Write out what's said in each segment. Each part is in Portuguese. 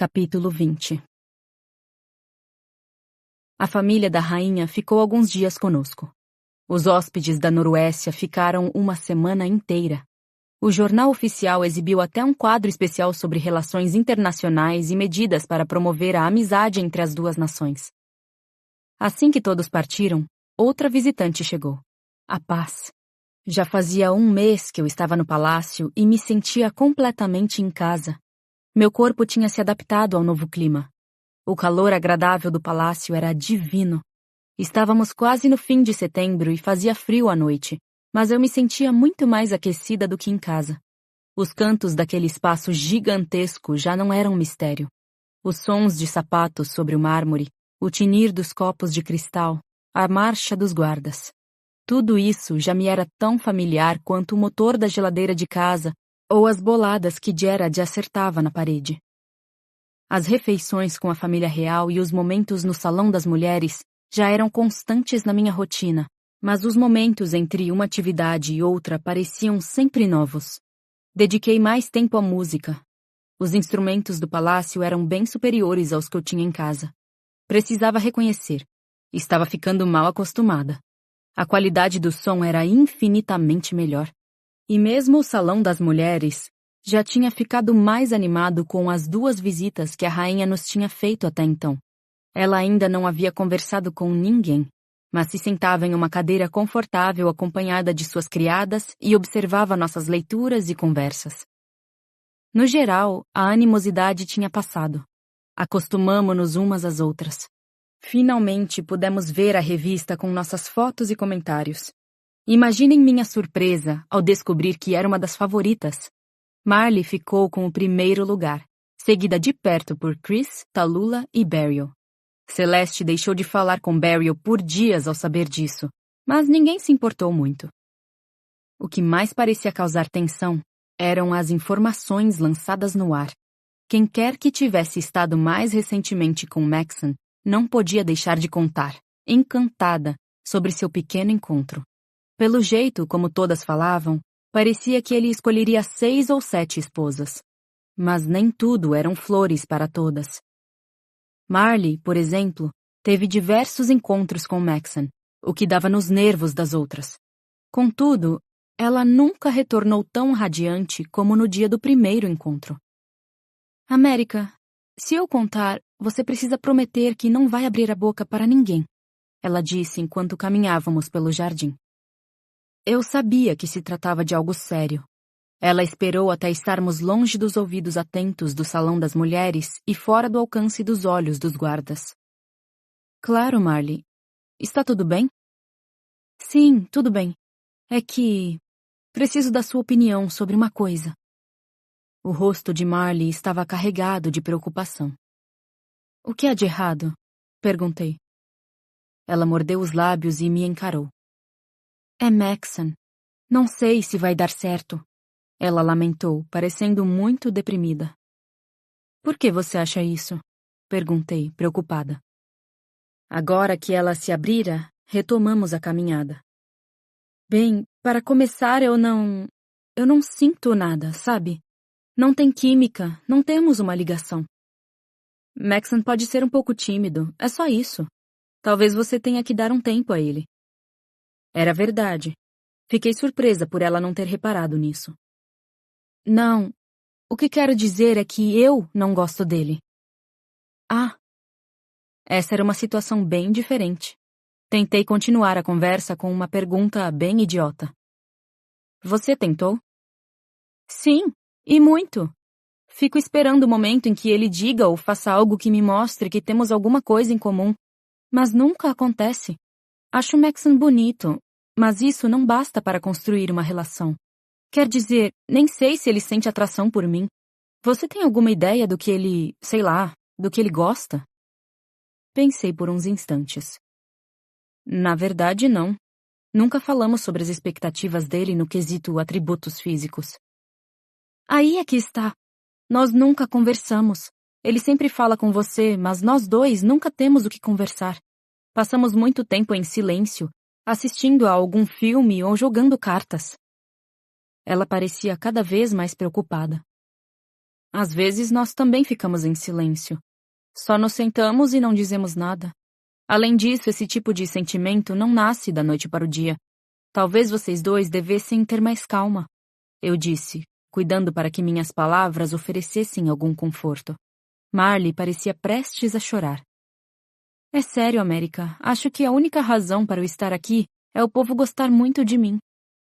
Capítulo 20. A família da rainha ficou alguns dias conosco. Os hóspedes da Noruécia ficaram uma semana inteira. O jornal oficial exibiu até um quadro especial sobre relações internacionais e medidas para promover a amizade entre as duas nações. Assim que todos partiram, outra visitante chegou. A Paz. Já fazia um mês que eu estava no palácio e me sentia completamente em casa. Meu corpo tinha se adaptado ao novo clima. O calor agradável do palácio era divino. Estávamos quase no fim de setembro e fazia frio à noite, mas eu me sentia muito mais aquecida do que em casa. Os cantos daquele espaço gigantesco já não eram um mistério. Os sons de sapatos sobre o mármore, o tinir dos copos de cristal, a marcha dos guardas. Tudo isso já me era tão familiar quanto o motor da geladeira de casa ou as boladas que Gerard acertava na parede. As refeições com a família real e os momentos no Salão das Mulheres já eram constantes na minha rotina, mas os momentos entre uma atividade e outra pareciam sempre novos. Dediquei mais tempo à música. Os instrumentos do palácio eram bem superiores aos que eu tinha em casa. Precisava reconhecer. Estava ficando mal acostumada. A qualidade do som era infinitamente melhor. E mesmo o Salão das Mulheres já tinha ficado mais animado com as duas visitas que a rainha nos tinha feito até então. Ela ainda não havia conversado com ninguém, mas se sentava em uma cadeira confortável acompanhada de suas criadas e observava nossas leituras e conversas. No geral, a animosidade tinha passado. Acostumamo-nos umas às outras. Finalmente pudemos ver a revista com nossas fotos e comentários. Imaginem minha surpresa ao descobrir que era uma das favoritas. Marley ficou com o primeiro lugar, seguida de perto por Chris, Tallulah e Beryl. Celeste deixou de falar com Beryl por dias ao saber disso, mas ninguém se importou muito. O que mais parecia causar tensão eram as informações lançadas no ar. Quem quer que tivesse estado mais recentemente com Maxon não podia deixar de contar, encantada, sobre seu pequeno encontro. Pelo jeito como todas falavam, parecia que ele escolheria 6 ou 7 esposas. Mas nem tudo eram flores para todas. Marley, por exemplo, teve diversos encontros com Maxon, o que dava nos nervos das outras. Contudo, ela nunca retornou tão radiante como no dia do primeiro encontro. América, se eu contar, você precisa prometer que não vai abrir a boca para ninguém, ela disse enquanto caminhávamos pelo jardim. Eu sabia que se tratava de algo sério. Ela esperou até estarmos longe dos ouvidos atentos do Salão das Mulheres e fora do alcance dos olhos dos guardas. Claro, Marley. Está tudo bem? Sim, tudo bem. É que preciso da sua opinião sobre uma coisa. O rosto de Marley estava carregado de preocupação. O que há de errado? Perguntei. Ela mordeu os lábios e me encarou. É Maxon. Não sei se vai dar certo. Ela lamentou, parecendo muito deprimida. Por que você acha isso? Perguntei, preocupada. Agora que ela se abrira, retomamos a caminhada. Bem, para começar, eu não sinto nada, sabe? Não tem química, não temos uma ligação. Maxon pode ser um pouco tímido, é só isso. Talvez você tenha que dar um tempo a ele. Era verdade. Fiquei surpresa por ela não ter reparado nisso. Não, o que quero dizer é que eu não gosto dele. Ah, essa era uma situação bem diferente. Tentei continuar a conversa com uma pergunta bem idiota. Você tentou? Sim, e muito. Fico esperando o momento em que ele diga ou faça algo que me mostre que temos alguma coisa em comum, mas nunca acontece. Acho Maxon bonito, mas isso não basta para construir uma relação. Quer dizer, nem sei se ele sente atração por mim. Você tem alguma ideia do que ele, sei lá, do que ele gosta? Pensei por uns instantes. Na verdade, não. Nunca falamos sobre as expectativas dele no quesito atributos físicos. Aí é que está. Nós nunca conversamos. Ele sempre fala com você, mas nós dois nunca temos o que conversar. Passamos muito tempo em silêncio, assistindo a algum filme ou jogando cartas. Ela parecia cada vez mais preocupada. Às vezes nós também ficamos em silêncio. Só nos sentamos e não dizemos nada. Além disso, esse tipo de sentimento não nasce da noite para o dia. Talvez vocês dois devessem ter mais calma, eu disse, cuidando para que minhas palavras oferecessem algum conforto. Marley parecia prestes a chorar. É sério, América. Acho que a única razão para eu estar aqui é o povo gostar muito de mim.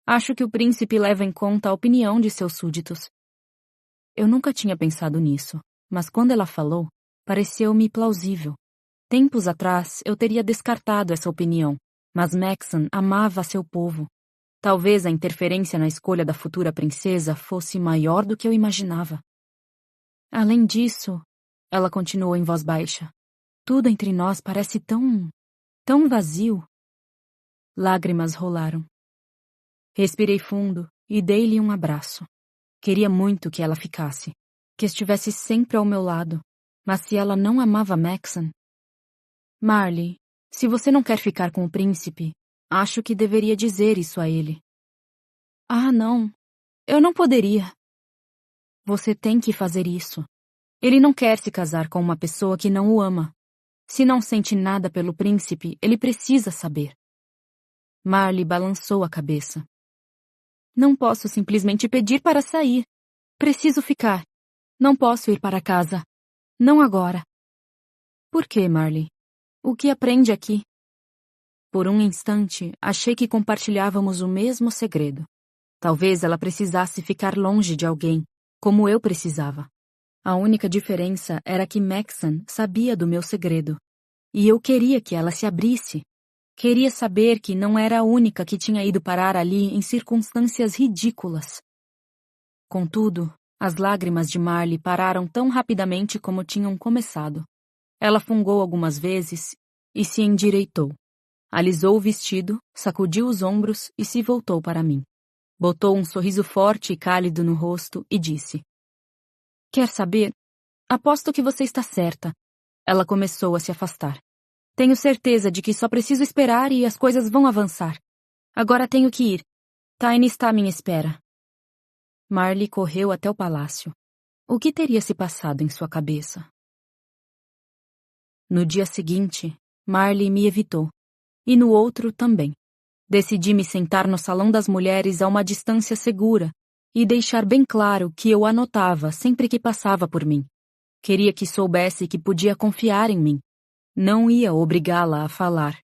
Acho que o príncipe leva em conta a opinião de seus súditos. Eu nunca tinha pensado nisso, mas quando ela falou, pareceu-me plausível. Tempos atrás, eu teria descartado essa opinião, mas Maxon amava seu povo. Talvez a interferência na escolha da futura princesa fosse maior do que eu imaginava. Além disso, ela continuou em voz baixa, tudo entre nós parece tão vazio. Lágrimas rolaram. Respirei fundo e dei-lhe um abraço. Queria muito que ela ficasse, que estivesse sempre ao meu lado, mas se ela não amava Maxon... Marley, se você não quer ficar com o príncipe, acho que deveria dizer isso a ele. Ah, não. Eu não poderia. Você tem que fazer isso. Ele não quer se casar com uma pessoa que não o ama. Se não sente nada pelo príncipe, ele precisa saber. Marley balançou a cabeça. Não posso simplesmente pedir para sair. Preciso ficar. Não posso ir para casa. Não agora. Por que, Marley? O que aprende aqui? Por um instante, achei que compartilhávamos o mesmo segredo. Talvez ela precisasse ficar longe de alguém, como eu precisava. A única diferença era que Maxon sabia do meu segredo. E eu queria que ela se abrisse. Queria saber que não era a única que tinha ido parar ali em circunstâncias ridículas. Contudo, as lágrimas de Marley pararam tão rapidamente como tinham começado. Ela fungou algumas vezes e se endireitou. Alisou o vestido, sacudiu os ombros e se voltou para mim. Botou um sorriso forte e cálido no rosto e disse: Quer saber? Aposto que você está certa. Ela começou a se afastar. Tenho certeza de que só preciso esperar e as coisas vão avançar. Agora tenho que ir. Tiny está à minha espera. Marley correu até o palácio. O que teria se passado em sua cabeça? No dia seguinte, Marley me evitou. E no outro também. Decidi me sentar no salão das mulheres a uma distância segura e deixar bem claro que eu a notava sempre que passava por mim. Queria que soubesse que podia confiar em mim. Não ia obrigá-la a falar.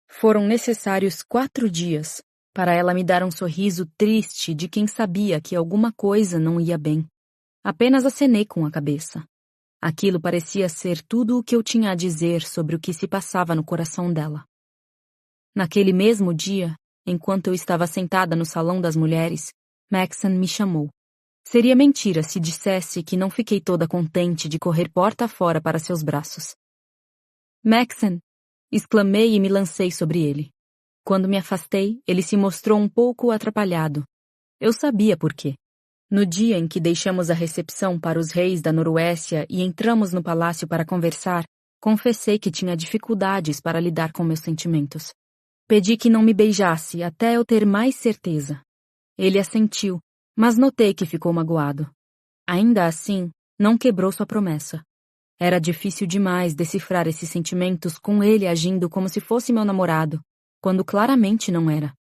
Foram necessários 4 dias para ela me dar um sorriso triste de quem sabia que alguma coisa não ia bem. Apenas acenei com a cabeça. Aquilo parecia ser tudo o que eu tinha a dizer sobre o que se passava no coração dela. Naquele mesmo dia, enquanto eu estava sentada no salão das mulheres, Maxon me chamou. Seria mentira se dissesse que não fiquei toda contente de correr porta fora para seus braços. Maxon! Exclamei e me lancei sobre ele. Quando me afastei, ele se mostrou um pouco atrapalhado. Eu sabia por quê. No dia em que deixamos a recepção para os reis da Noruécia e entramos no palácio para conversar, confessei que tinha dificuldades para lidar com meus sentimentos. Pedi que não me beijasse até eu ter mais certeza. Ele assentiu, mas notei que ficou magoado. Ainda assim, não quebrou sua promessa. Era difícil demais decifrar esses sentimentos com ele agindo como se fosse meu namorado, quando claramente não era.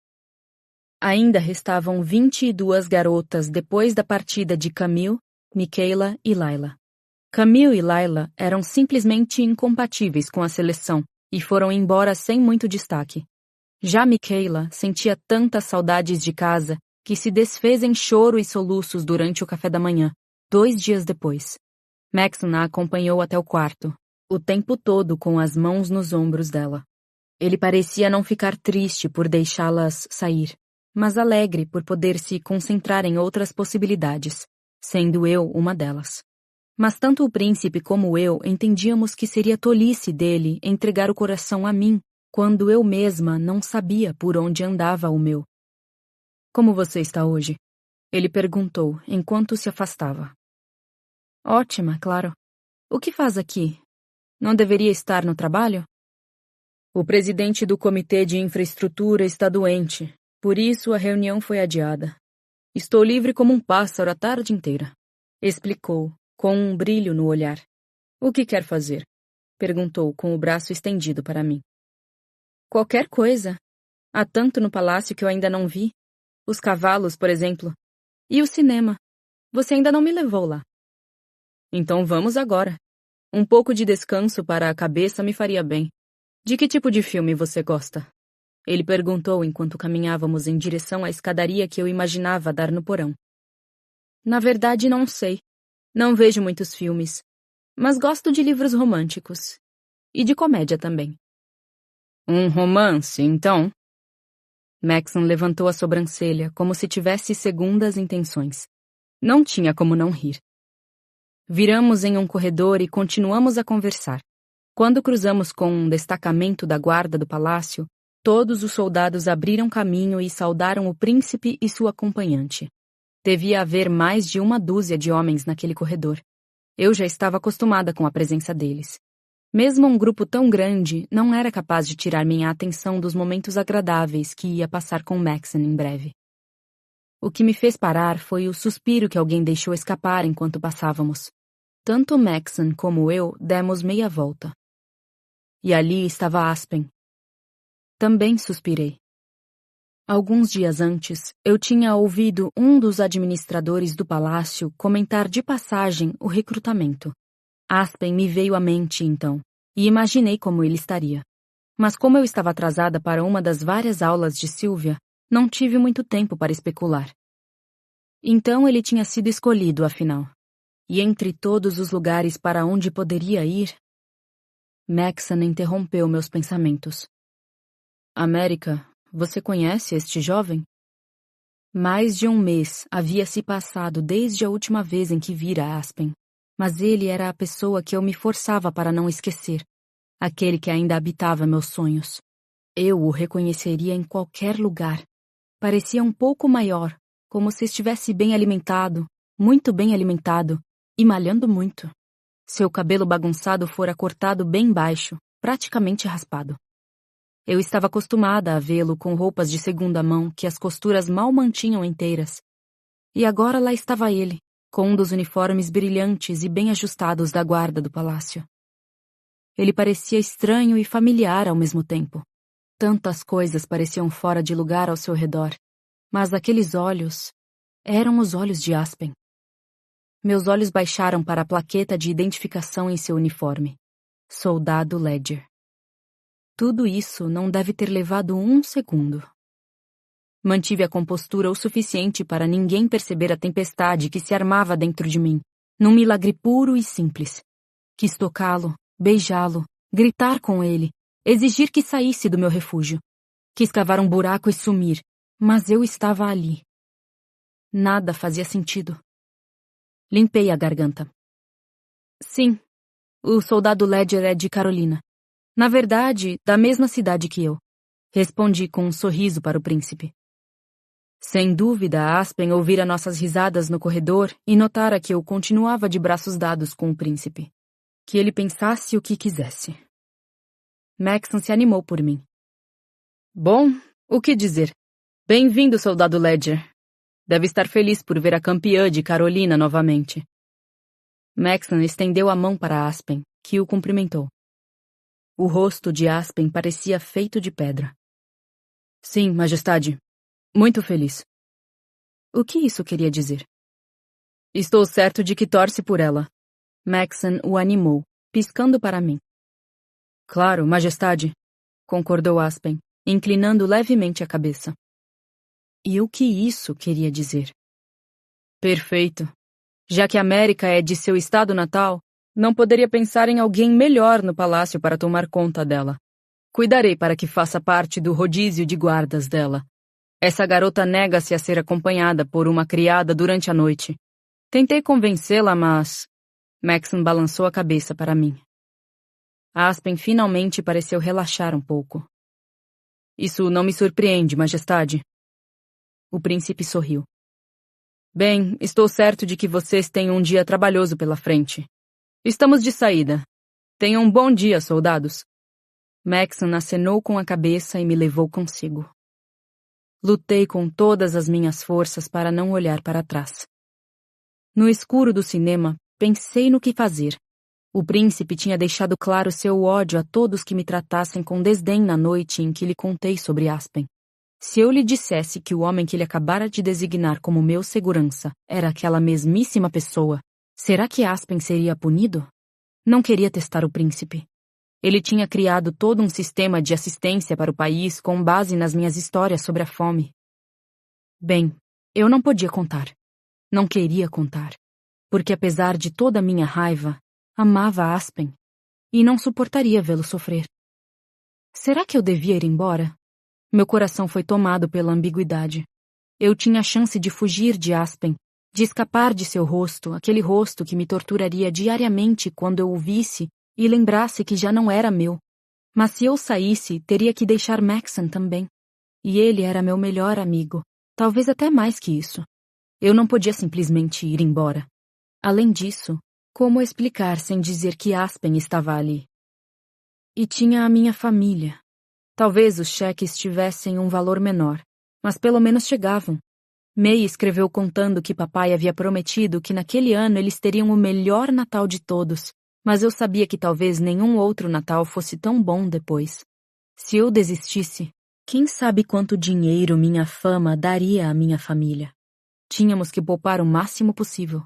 Ainda restavam 22 garotas depois da partida de Camille, Michaela e Layla. Camille e Layla eram simplesmente incompatíveis com a seleção e foram embora sem muito destaque. Já Michaela sentia tantas saudades de casa que se desfez em choro e soluços durante o café da manhã, 2 dias depois. Maxon a acompanhou até o quarto, o tempo todo com as mãos nos ombros dela. Ele parecia não ficar triste por deixá-las sair, mas alegre por poder se concentrar em outras possibilidades, sendo eu uma delas. Mas tanto o príncipe como eu entendíamos que seria tolice dele entregar o coração a mim, quando eu mesma não sabia por onde andava o meu. Como você está hoje? Ele perguntou enquanto se afastava. Ótima, claro. O que faz aqui? Não deveria estar no trabalho? O presidente do Comitê de Infraestrutura está doente, por isso a reunião foi adiada. Estou livre como um pássaro a tarde inteira. Explicou, com um brilho no olhar. O que quer fazer? Perguntou, com o braço estendido para mim. Qualquer coisa. Há tanto no palácio que eu ainda não vi. Os cavalos, por exemplo. E o cinema. Você ainda não me levou lá. Então vamos agora. Um pouco de descanso para a cabeça me faria bem. De que tipo de filme você gosta? Ele perguntou enquanto caminhávamos em direção à escadaria que eu imaginava dar no porão. Na verdade, não sei. Não vejo muitos filmes. Mas gosto de livros românticos. E de comédia também. Um romance, então? Maxon levantou a sobrancelha, como se tivesse segundas intenções. Não tinha como não rir. Viramos em um corredor e continuamos a conversar. Quando cruzamos com um destacamento da guarda do palácio, todos os soldados abriram caminho e saudaram o príncipe e sua acompanhante. Devia haver mais de 1 dúzia de homens naquele corredor. Eu já estava acostumada com a presença deles. Mesmo um grupo tão grande não era capaz de tirar minha atenção dos momentos agradáveis que ia passar com Maxon em breve. O que me fez parar foi o suspiro que alguém deixou escapar enquanto passávamos. Tanto Maxon como eu demos meia volta. E ali estava Aspen. Também suspirei. Alguns dias antes, eu tinha ouvido um dos administradores do palácio comentar de passagem o recrutamento. Aspen me veio à mente, então, e imaginei como ele estaria. Mas como eu estava atrasada para uma das várias aulas de Sylvia, não tive muito tempo para especular. Então ele tinha sido escolhido, afinal. E entre todos os lugares para onde poderia ir... Maxon interrompeu meus pensamentos. América, você conhece este jovem? Mais de 1 mês havia se passado desde a última vez em que vira Aspen. Mas ele era a pessoa que eu me forçava para não esquecer, aquele que ainda habitava meus sonhos. Eu o reconheceria em qualquer lugar. Parecia um pouco maior, como se estivesse bem alimentado, muito bem alimentado, e malhando muito. Seu cabelo bagunçado fora cortado bem baixo, praticamente raspado. Eu estava acostumada a vê-lo com roupas de segunda mão que as costuras mal mantinham inteiras. E agora lá estava ele, com um dos uniformes brilhantes e bem ajustados da guarda do palácio. Ele parecia estranho e familiar ao mesmo tempo. Tantas coisas pareciam fora de lugar ao seu redor, mas aqueles olhos eram os olhos de Aspen. Meus olhos baixaram para a plaqueta de identificação em seu uniforme. Soldado Ledger. Tudo isso não deve ter levado 1 segundo. Mantive a compostura o suficiente para ninguém perceber a tempestade que se armava dentro de mim, num milagre puro e simples. Quis tocá-lo, beijá-lo, gritar com ele, exigir que saísse do meu refúgio. Quis cavar um buraco e sumir, mas eu estava ali. Nada fazia sentido. Limpei a garganta. Sim, o soldado Ledger é de Carolina. Na verdade, da mesma cidade que eu. Respondi com um sorriso para o príncipe. Sem dúvida, Aspen ouvira nossas risadas no corredor e notara que eu continuava de braços dados com o príncipe. Que ele pensasse o que quisesse. Maxon se animou por mim. Bom, o que dizer? Bem-vindo, soldado Ledger. Deve estar feliz por ver a campeã de Carolina novamente. Maxon estendeu a mão para Aspen, que o cumprimentou. O rosto de Aspen parecia feito de pedra. Sim, majestade. Muito feliz. O que isso queria dizer? Estou certo de que torce por ela. Maxon o animou, piscando para mim. Claro, majestade, concordou Aspen, inclinando levemente a cabeça. E o que isso queria dizer? Perfeito. Já que a América é de seu estado natal, não poderia pensar em alguém melhor no palácio para tomar conta dela. Cuidarei para que faça parte do rodízio de guardas dela. Essa garota nega-se a ser acompanhada por uma criada durante a noite. Tentei convencê-la, mas... Maxon balançou a cabeça para mim. Aspen finalmente pareceu relaxar um pouco. Isso não me surpreende, majestade. O príncipe sorriu. Bem, estou certo de que vocês têm um dia trabalhoso pela frente. Estamos de saída. Tenham um bom dia, soldados. Maxon acenou com a cabeça e me levou consigo. Lutei com todas as minhas forças para não olhar para trás. No escuro do cinema, pensei no que fazer. O príncipe tinha deixado claro seu ódio a todos que me tratassem com desdém na noite em que lhe contei sobre Aspen. Se eu lhe dissesse que o homem que ele acabara de designar como meu segurança era aquela mesmíssima pessoa, será que Aspen seria punido? Não queria testar o príncipe. Ele tinha criado todo um sistema de assistência para o país com base nas minhas histórias sobre a fome. Bem, eu não podia contar. Não queria contar. Porque apesar de toda a minha raiva, amava Aspen e não suportaria vê-lo sofrer. Será que eu devia ir embora? Meu coração foi tomado pela ambiguidade. Eu tinha a chance de fugir de Aspen, de escapar de seu rosto, aquele rosto que me torturaria diariamente quando eu o visse e lembrasse que já não era meu. Mas se eu saísse, teria que deixar Maxon também. E ele era meu melhor amigo, talvez até mais que isso. Eu não podia simplesmente ir embora. Além disso, como explicar sem dizer que Aspen estava ali? E tinha a minha família. Talvez os cheques tivessem um valor menor, mas pelo menos chegavam. May escreveu contando que papai havia prometido que naquele ano eles teriam o melhor Natal de todos, mas eu sabia que talvez nenhum outro Natal fosse tão bom depois. Se eu desistisse, quem sabe quanto dinheiro minha fama daria à minha família? Tínhamos que poupar o máximo possível.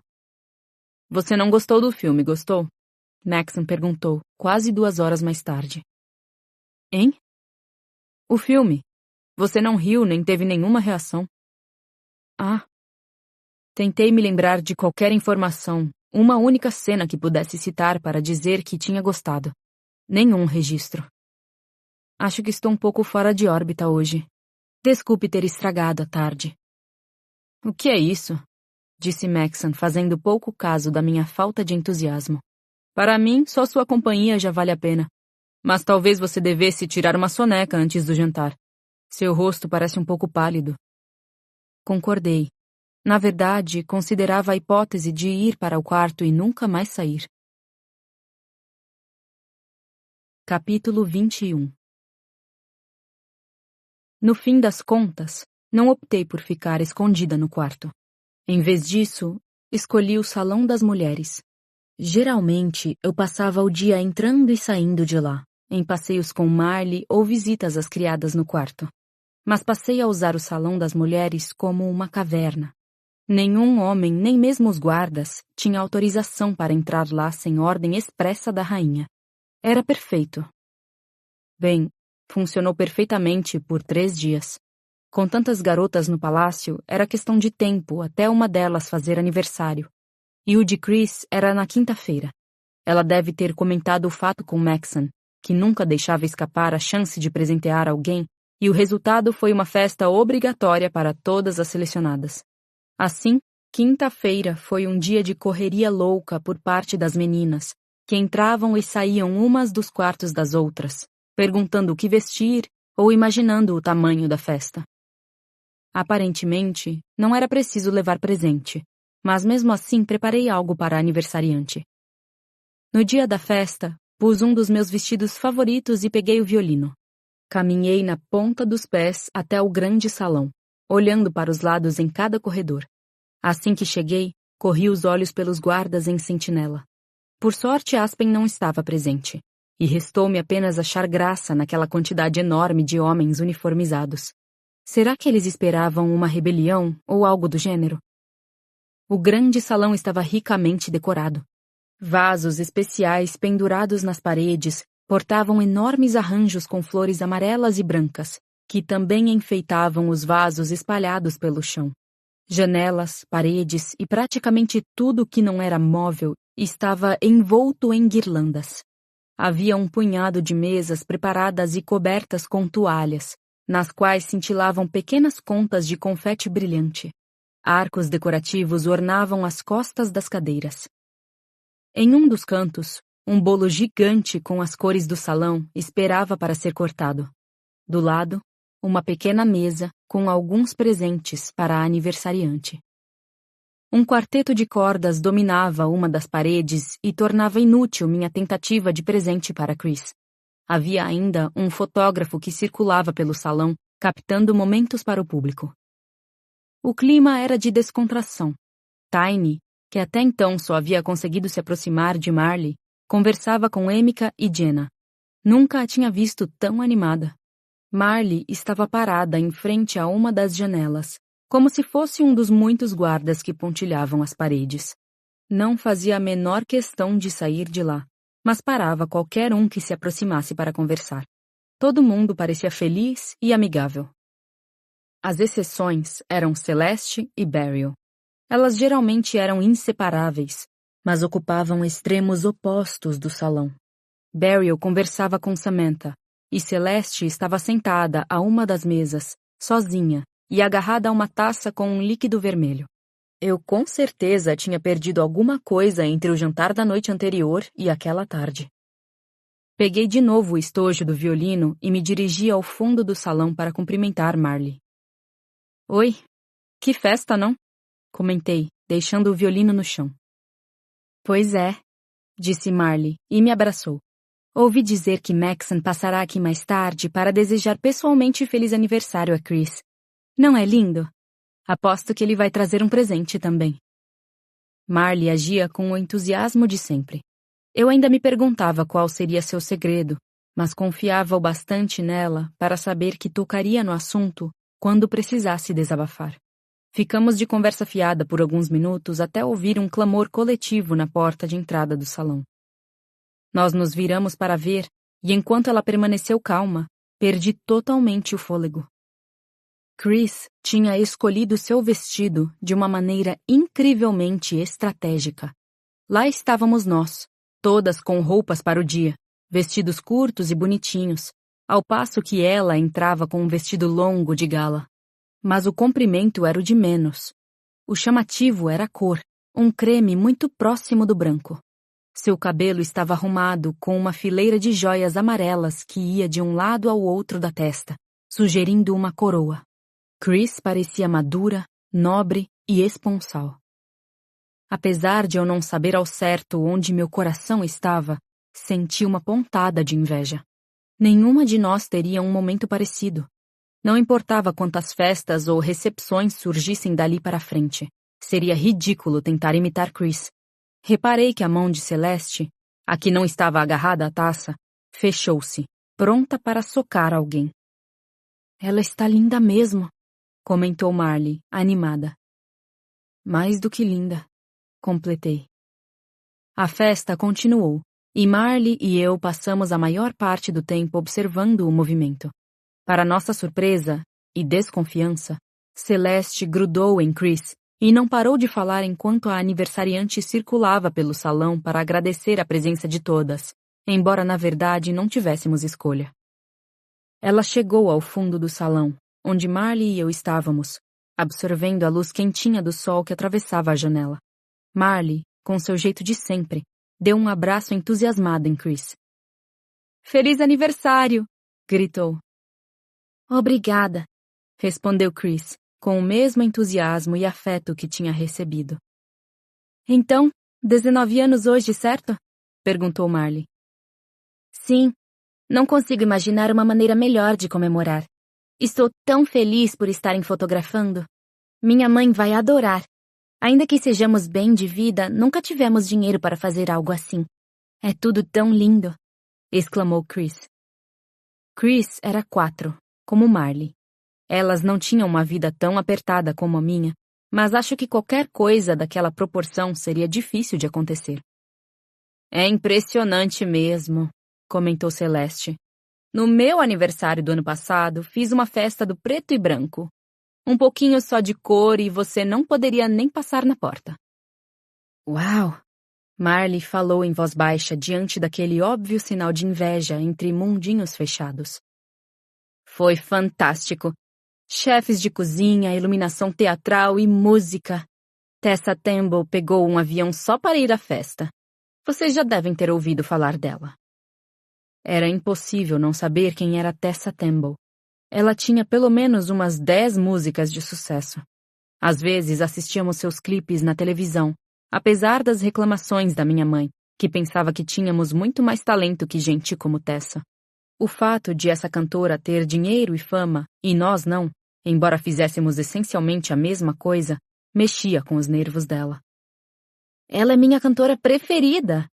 Você não gostou do filme, gostou? Maxon perguntou, quase 2 horas mais tarde. Hein? O filme. Você não riu nem teve nenhuma reação. Ah. Tentei me lembrar de qualquer informação, uma única cena que pudesse citar para dizer que tinha gostado. Nenhum registro. Acho que estou um pouco fora de órbita hoje. Desculpe ter estragado a tarde. O que é isso? Disse Maxon, fazendo pouco caso da minha falta de entusiasmo. Para mim, só sua companhia já vale a pena. Mas talvez você devesse tirar uma soneca antes do jantar. Seu rosto parece um pouco pálido. Concordei. Na verdade, considerava a hipótese de ir para o quarto e nunca mais sair. Capítulo 21. No fim das contas, não optei por ficar escondida no quarto. Em vez disso, escolhi o salão das mulheres. Geralmente, eu passava o dia entrando e saindo de lá, em passeios com Marley ou visitas às criadas no quarto. Mas passei a usar o salão das mulheres como uma caverna. Nenhum homem, nem mesmo os guardas, tinha autorização para entrar lá sem ordem expressa da rainha. Era perfeito. Bem, funcionou perfeitamente por 3 dias. Com tantas garotas no palácio, era questão de tempo até uma delas fazer aniversário. E o de Chris era na quinta-feira. Ela deve ter comentado o fato com Maxon, que nunca deixava escapar a chance de presentear alguém, e o resultado foi uma festa obrigatória para todas as selecionadas. Assim, quinta-feira foi um dia de correria louca por parte das meninas, que entravam e saíam umas dos quartos das outras, perguntando o que vestir ou imaginando o tamanho da festa. Aparentemente, não era preciso levar presente, mas mesmo assim preparei algo para a aniversariante. No dia da festa, pus um dos meus vestidos favoritos e peguei o violino. Caminhei na ponta dos pés até o grande salão, olhando para os lados em cada corredor. Assim que cheguei, corri os olhos pelos guardas em sentinela. Por sorte, Aspen não estava presente, e restou-me apenas achar graça naquela quantidade enorme de homens uniformizados. Será que eles esperavam uma rebelião ou algo do gênero? O grande salão estava ricamente decorado. Vasos especiais pendurados nas paredes portavam enormes arranjos com flores amarelas e brancas, que também enfeitavam os vasos espalhados pelo chão. Janelas, paredes e praticamente tudo que não era móvel estava envolto em guirlandas. Havia um punhado de mesas preparadas e cobertas com toalhas, nas quais cintilavam pequenas contas de confete brilhante. Arcos decorativos ornavam as costas das cadeiras. Em um dos cantos, um bolo gigante com as cores do salão esperava para ser cortado. Do lado, uma pequena mesa com alguns presentes para a aniversariante. Um quarteto de cordas dominava uma das paredes e tornava inútil minha tentativa de presente para Chris. Havia ainda um fotógrafo que circulava pelo salão, captando momentos para o público. O clima era de descontração. Tiny, que até então só havia conseguido se aproximar de Marley, conversava com Emika e Jenna. Nunca a tinha visto tão animada. Marley estava parada em frente a uma das janelas, como se fosse um dos muitos guardas que pontilhavam as paredes. Não fazia a menor questão de sair de lá, mas parava qualquer um que se aproximasse para conversar. Todo mundo parecia feliz e amigável. As exceções eram Celeste e Beryl. Elas geralmente eram inseparáveis, mas ocupavam extremos opostos do salão. Beryl conversava com Samantha, e Celeste estava sentada a uma das mesas, sozinha, e agarrada a uma taça com um líquido vermelho. Eu com certeza tinha perdido alguma coisa entre o jantar da noite anterior e aquela tarde. Peguei de novo o estojo do violino e me dirigi ao fundo do salão para cumprimentar Marley. Oi, que festa, não? Comentei, deixando o violino no chão. Pois é, disse Marley e me abraçou. Ouvi dizer que Maxon passará aqui mais tarde para desejar pessoalmente feliz aniversário a Chris. Não é lindo? Aposto que ele vai trazer um presente também. Marley agia com o entusiasmo de sempre. Eu ainda me perguntava qual seria seu segredo, mas confiava o bastante nela para saber que tocaria no assunto quando precisasse desabafar. Ficamos de conversa fiada por alguns minutos até ouvir um clamor coletivo na porta de entrada do salão. Nós nos viramos para ver, e enquanto ela permaneceu calma, perdi totalmente o fôlego. Chris tinha escolhido seu vestido de uma maneira incrivelmente estratégica. Lá estávamos nós, todas com roupas para o dia, vestidos curtos e bonitinhos, ao passo que ela entrava com um vestido longo de gala. Mas o comprimento era o de menos. O chamativo era a cor, um creme muito próximo do branco. Seu cabelo estava arrumado com uma fileira de joias amarelas que ia de um lado ao outro da testa, sugerindo uma coroa. Chris parecia madura, nobre e esponsal. Apesar de eu não saber ao certo onde meu coração estava, senti uma pontada de inveja. Nenhuma de nós teria um momento parecido. Não importava quantas festas ou recepções surgissem dali para frente. Seria ridículo tentar imitar Chris. Reparei que a mão de Celeste, a que não estava agarrada à taça, fechou-se, pronta para socar alguém. Ela está linda mesmo, comentou Marley, animada. Mais do que linda, completei. A festa continuou, e Marley e eu passamos a maior parte do tempo observando o movimento. Para nossa surpresa e desconfiança, Celeste grudou em Chris e não parou de falar enquanto a aniversariante circulava pelo salão para agradecer a presença de todas, embora na verdade não tivéssemos escolha. Ela chegou ao fundo do salão, onde Marley e eu estávamos, absorvendo a luz quentinha do sol que atravessava a janela. Marley, com seu jeito de sempre, deu um abraço entusiasmado em Chris. "Feliz aniversário!" gritou. "Obrigada", respondeu Chris, com o mesmo entusiasmo e afeto que tinha recebido. "Então, 19 anos hoje, certo?" perguntou Marley. "Sim, não consigo imaginar uma maneira melhor de comemorar. Estou tão feliz por estarem fotografando. Minha mãe vai adorar. Ainda que sejamos bem de vida, nunca tivemos dinheiro para fazer algo assim. É tudo tão lindo", exclamou Chris. Chris era 4, como Marley. Elas não tinham uma vida tão apertada como a minha, mas acho que qualquer coisa daquela proporção seria difícil de acontecer. "É impressionante mesmo", comentou Celeste. "No meu aniversário do ano passado, fiz uma festa do preto e branco. Um pouquinho só de cor e você não poderia nem passar na porta." "Uau!" Marley falou em voz baixa diante daquele óbvio sinal de inveja entre mundinhos fechados. "Foi fantástico. Chefes de cozinha, iluminação teatral e música. Tessa Temple pegou um avião só para ir à festa. Vocês já devem ter ouvido falar dela." Era impossível não saber quem era Tessa Temple. Ela tinha pelo menos umas 10 músicas de sucesso. Às vezes assistíamos seus clipes na televisão, apesar das reclamações da minha mãe, que pensava que tínhamos muito mais talento que gente como Tessa. O fato de essa cantora ter dinheiro e fama, e nós não, embora fizéssemos essencialmente a mesma coisa, mexia com os nervos dela. Ela é minha cantora preferida!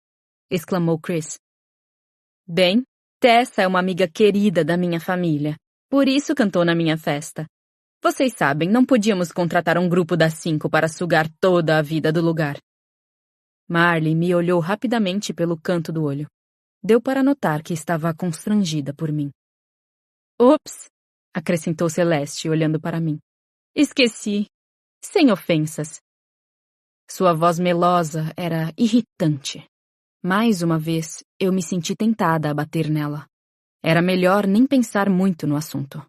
Exclamou Chris. Bem, Tessa é uma amiga querida da minha família. Por isso cantou na minha festa. Vocês sabem, não podíamos contratar um grupo das 5 para sugar toda a vida do lugar. Marley me olhou rapidamente pelo canto do olho. Deu para notar que estava constrangida por mim. Ops! Acrescentou Celeste, olhando para mim. Esqueci. Sem ofensas. Sua voz melosa era irritante. Mais uma vez, eu me senti tentada a bater nela. Era melhor nem pensar muito no assunto.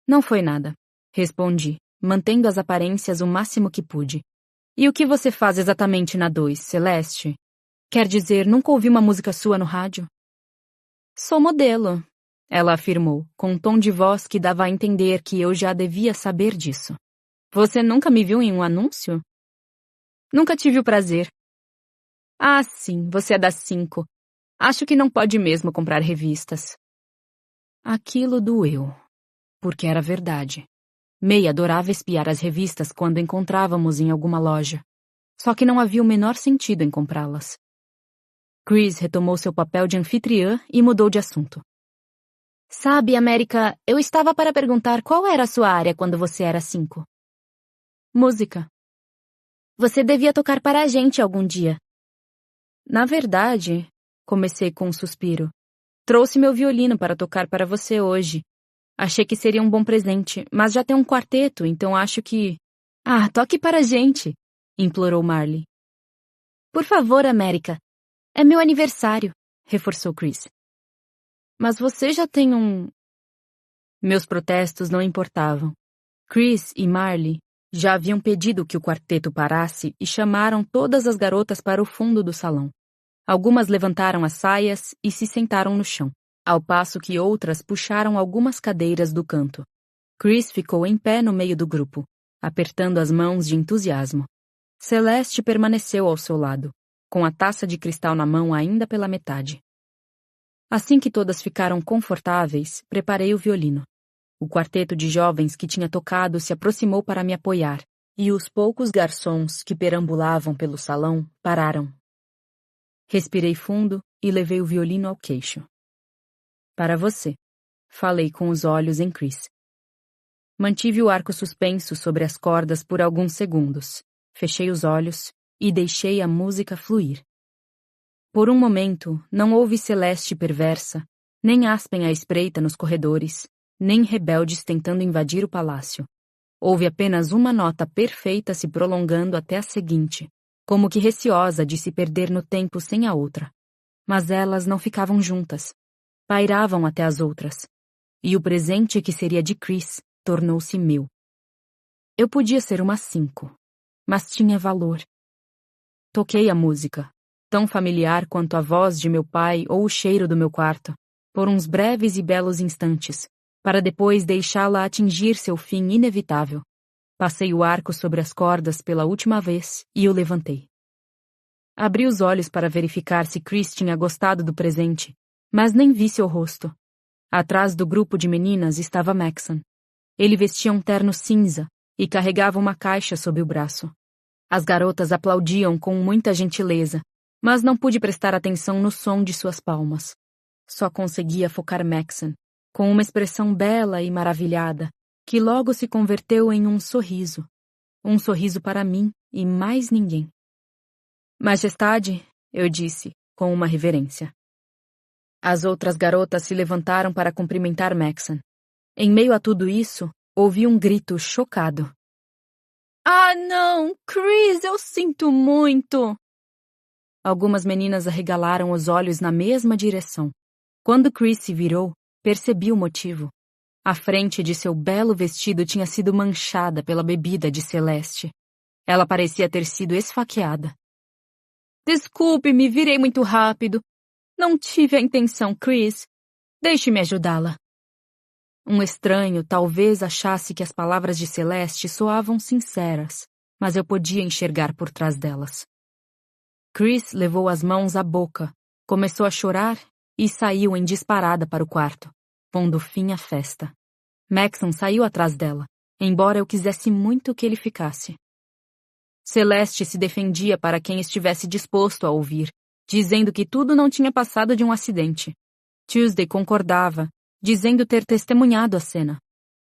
Não foi nada, respondi, mantendo as aparências o máximo que pude. E o que você faz exatamente na 2, Celeste? Quer dizer, nunca ouvi uma música sua no rádio? Sou modelo, ela afirmou, com um tom de voz que dava a entender que eu já devia saber disso. Você nunca me viu em um anúncio? Nunca tive o prazer. Ah, sim, você é das 5. Acho que não pode mesmo comprar revistas. Aquilo doeu, porque era verdade. May adorava espiar as revistas quando encontrávamos em alguma loja. Só que não havia o menor sentido em comprá-las. Chris retomou seu papel de anfitriã e mudou de assunto. Sabe, América, eu estava para perguntar qual era a sua área quando você era 5. Música. Você devia tocar para a gente algum dia. Na verdade, comecei com um suspiro. Trouxe meu violino para tocar para você hoje. Achei que seria um bom presente, mas já tem um quarteto, então acho que... Ah, toque para a gente, implorou Marley. Por favor, América. É meu aniversário, reforçou Chris. Mas você já tem um... Meus protestos não importavam. Chris e Marley já haviam pedido que o quarteto parasse e chamaram todas as garotas para o fundo do salão. Algumas levantaram as saias e se sentaram no chão, ao passo que outras puxaram algumas cadeiras do canto. Chris ficou em pé no meio do grupo, apertando as mãos de entusiasmo. Celeste permaneceu ao seu lado, com a taça de cristal na mão ainda pela metade. Assim que todas ficaram confortáveis, preparei o violino. O quarteto de jovens que tinha tocado se aproximou para me apoiar, e os poucos garçons que perambulavam pelo salão pararam. Respirei fundo e levei o violino ao queixo. Para você, falei com os olhos em Chris. Mantive o arco suspenso sobre as cordas por alguns segundos, fechei os olhos e deixei a música fluir. Por um momento, não houve Celeste perversa, nem Aspen à espreita nos corredores, nem rebeldes tentando invadir o palácio. Houve apenas uma nota perfeita se prolongando até a seguinte, como que receosa de se perder no tempo sem a outra. Mas elas não ficavam juntas. Pairavam até as outras. E o presente que seria de Chris tornou-se meu. Eu podia ser uma 5, mas tinha valor. Toquei a música, tão familiar quanto a voz de meu pai ou o cheiro do meu quarto, por uns breves e belos instantes, para depois deixá-la atingir seu fim inevitável. Passei o arco sobre as cordas pela última vez e o levantei. Abri os olhos para verificar se Chris tinha gostado do presente, mas nem vi seu rosto. Atrás do grupo de meninas estava Maxon. Ele vestia um terno cinza e carregava uma caixa sob o braço. As garotas aplaudiam com muita gentileza, mas não pude prestar atenção no som de suas palmas. Só conseguia focar Maxon, com uma expressão bela e maravilhada, que logo se converteu em um sorriso. Um sorriso para mim e mais ninguém. Majestade, eu disse, com uma reverência. As outras garotas se levantaram para cumprimentar Maxon. Em meio a tudo isso, ouvi um grito chocado. Ah, não! Chris, eu sinto muito! Algumas meninas arregalaram os olhos na mesma direção. Quando Chris se virou, percebi o motivo. A frente de seu belo vestido tinha sido manchada pela bebida de Celeste. Ela parecia ter sido esfaqueada. Desculpe-me, virei muito rápido. Não tive a intenção, Chris. Deixe-me ajudá-la. Um estranho talvez achasse que as palavras de Celeste soavam sinceras, mas eu podia enxergar por trás delas. Chris levou as mãos à boca, começou a chorar e saiu em disparada para o quarto, pondo fim à festa. Maxon saiu atrás dela, embora eu quisesse muito que ele ficasse. Celeste se defendia para quem estivesse disposto a ouvir, dizendo que tudo não tinha passado de um acidente. Tuesday concordava, dizendo ter testemunhado a cena.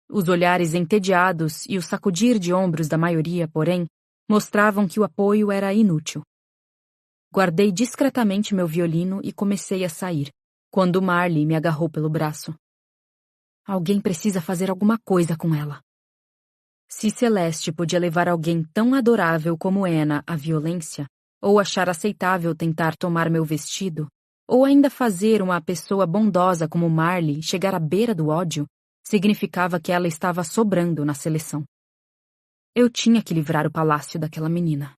Os olhares entediados e o sacudir de ombros da maioria, porém, mostravam que o apoio era inútil. Guardei discretamente meu violino e comecei a sair, quando Marley me agarrou pelo braço. Alguém precisa fazer alguma coisa com ela. Se Celeste podia levar alguém tão adorável como Anna à violência, ou achar aceitável tentar tomar meu vestido, ou ainda fazer uma pessoa bondosa como Marley chegar à beira do ódio, significava que ela estava sobrando na seleção. Eu tinha que livrar o palácio daquela menina.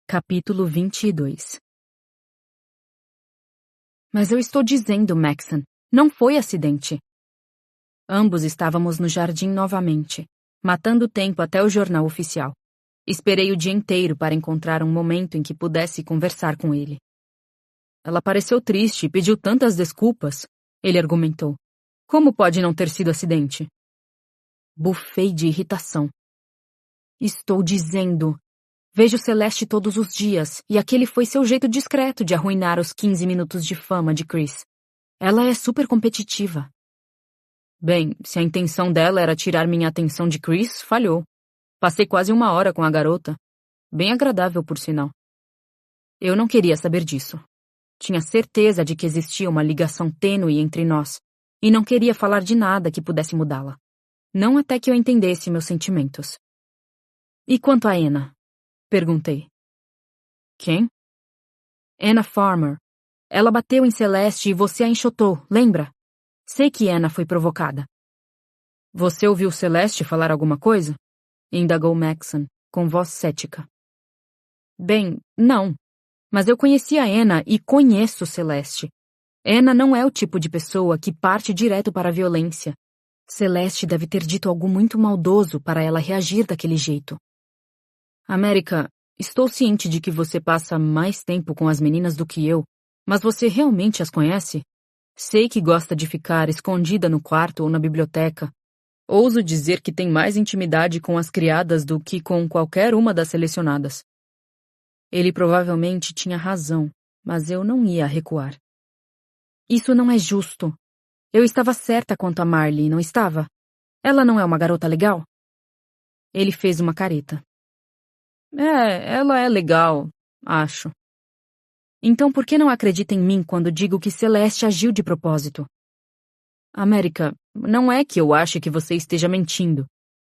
Capítulo 22. Mas eu estou dizendo, Maxon, não foi acidente. Ambos estávamos no jardim novamente, matando tempo até o jornal oficial. Esperei o dia inteiro para encontrar um momento em que pudesse conversar com ele. Ela pareceu triste e pediu tantas desculpas, ele argumentou. Como pode não ter sido acidente? Bufei de irritação. Estou dizendo. Vejo Celeste todos os dias, e aquele foi seu jeito discreto de arruinar os 15 minutos de fama de Chris. Ela é super competitiva. Bem, se a intenção dela era tirar minha atenção de Chris, falhou. Passei quase 1 hora com a garota. Bem agradável, por sinal. Eu não queria saber disso. Tinha certeza de que existia uma ligação tênue entre nós, e não queria falar de nada que pudesse mudá-la. Não até que eu entendesse meus sentimentos. E quanto a Anna? Perguntei. Quem? Anna Farmer. Ela bateu em Celeste e você a enxotou, lembra? Sei que Anna foi provocada. Você ouviu Celeste falar alguma coisa? Indagou Maxon, com voz cética. Bem, não. Mas eu conheci a Anna e conheço Celeste. Anna não é o tipo de pessoa que parte direto para a violência. Celeste deve ter dito algo muito maldoso para ela reagir daquele jeito. América, estou ciente de que você passa mais tempo com as meninas do que eu, mas você realmente as conhece? Sei que gosta de ficar escondida no quarto ou na biblioteca. Ouso dizer que tem mais intimidade com as criadas do que com qualquer uma das selecionadas. Ele provavelmente tinha razão, mas eu não ia recuar. Isso não é justo. Eu estava certa quanto a Marley, não estava? Ela não é uma garota legal? Ele fez uma careta. Ela é legal, acho. Então por que não acredita em mim quando digo que Celeste agiu de propósito? América, não é que eu ache que você esteja mentindo.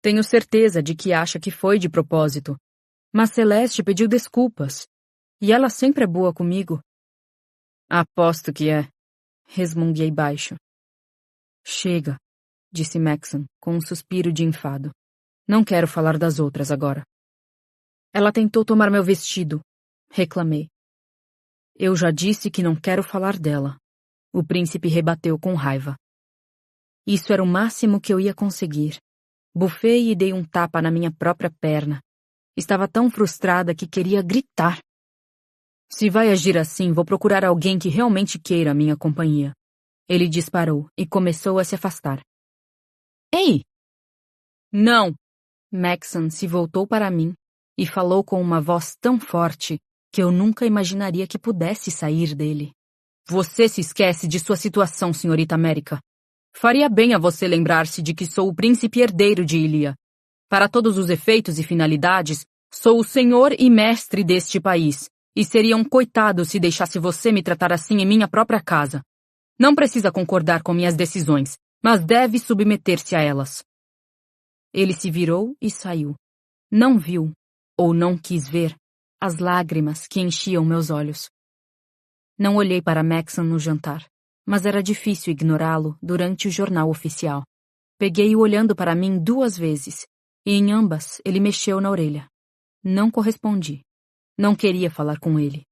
Tenho certeza de que acha que foi de propósito. Mas Celeste pediu desculpas. E ela sempre é boa comigo. Aposto que é. Resmunguei baixo. Chega, disse Maxon, com um suspiro de enfado. Não quero falar das outras agora. Ela tentou tomar meu vestido. Reclamei. Eu já disse que não quero falar dela. O príncipe rebateu com raiva. Isso era o máximo que eu ia conseguir. Bufei e dei um tapa na minha própria perna. Estava tão frustrada que queria gritar. Se vai agir assim, vou procurar alguém que realmente queira a minha companhia. Ele disparou e começou a se afastar. Ei! Não! Maxon se voltou para mim e falou com uma voz tão forte que eu nunca imaginaria que pudesse sair dele. Você se esquece de sua situação, senhorita América. Faria bem a você lembrar-se de que sou o príncipe herdeiro de Ilia. Para todos os efeitos e finalidades, sou o senhor e mestre deste país, e seria um coitado se deixasse você me tratar assim em minha própria casa. Não precisa concordar com minhas decisões, mas deve submeter-se a elas. Ele se virou e saiu. Não viu, ou não quis ver, as lágrimas que enchiam meus olhos. Não olhei para Maxon no jantar, mas era difícil ignorá-lo durante o jornal oficial. Peguei-o olhando para mim 2 vezes, e em ambas ele mexeu na orelha. Não correspondi. Não queria falar com ele.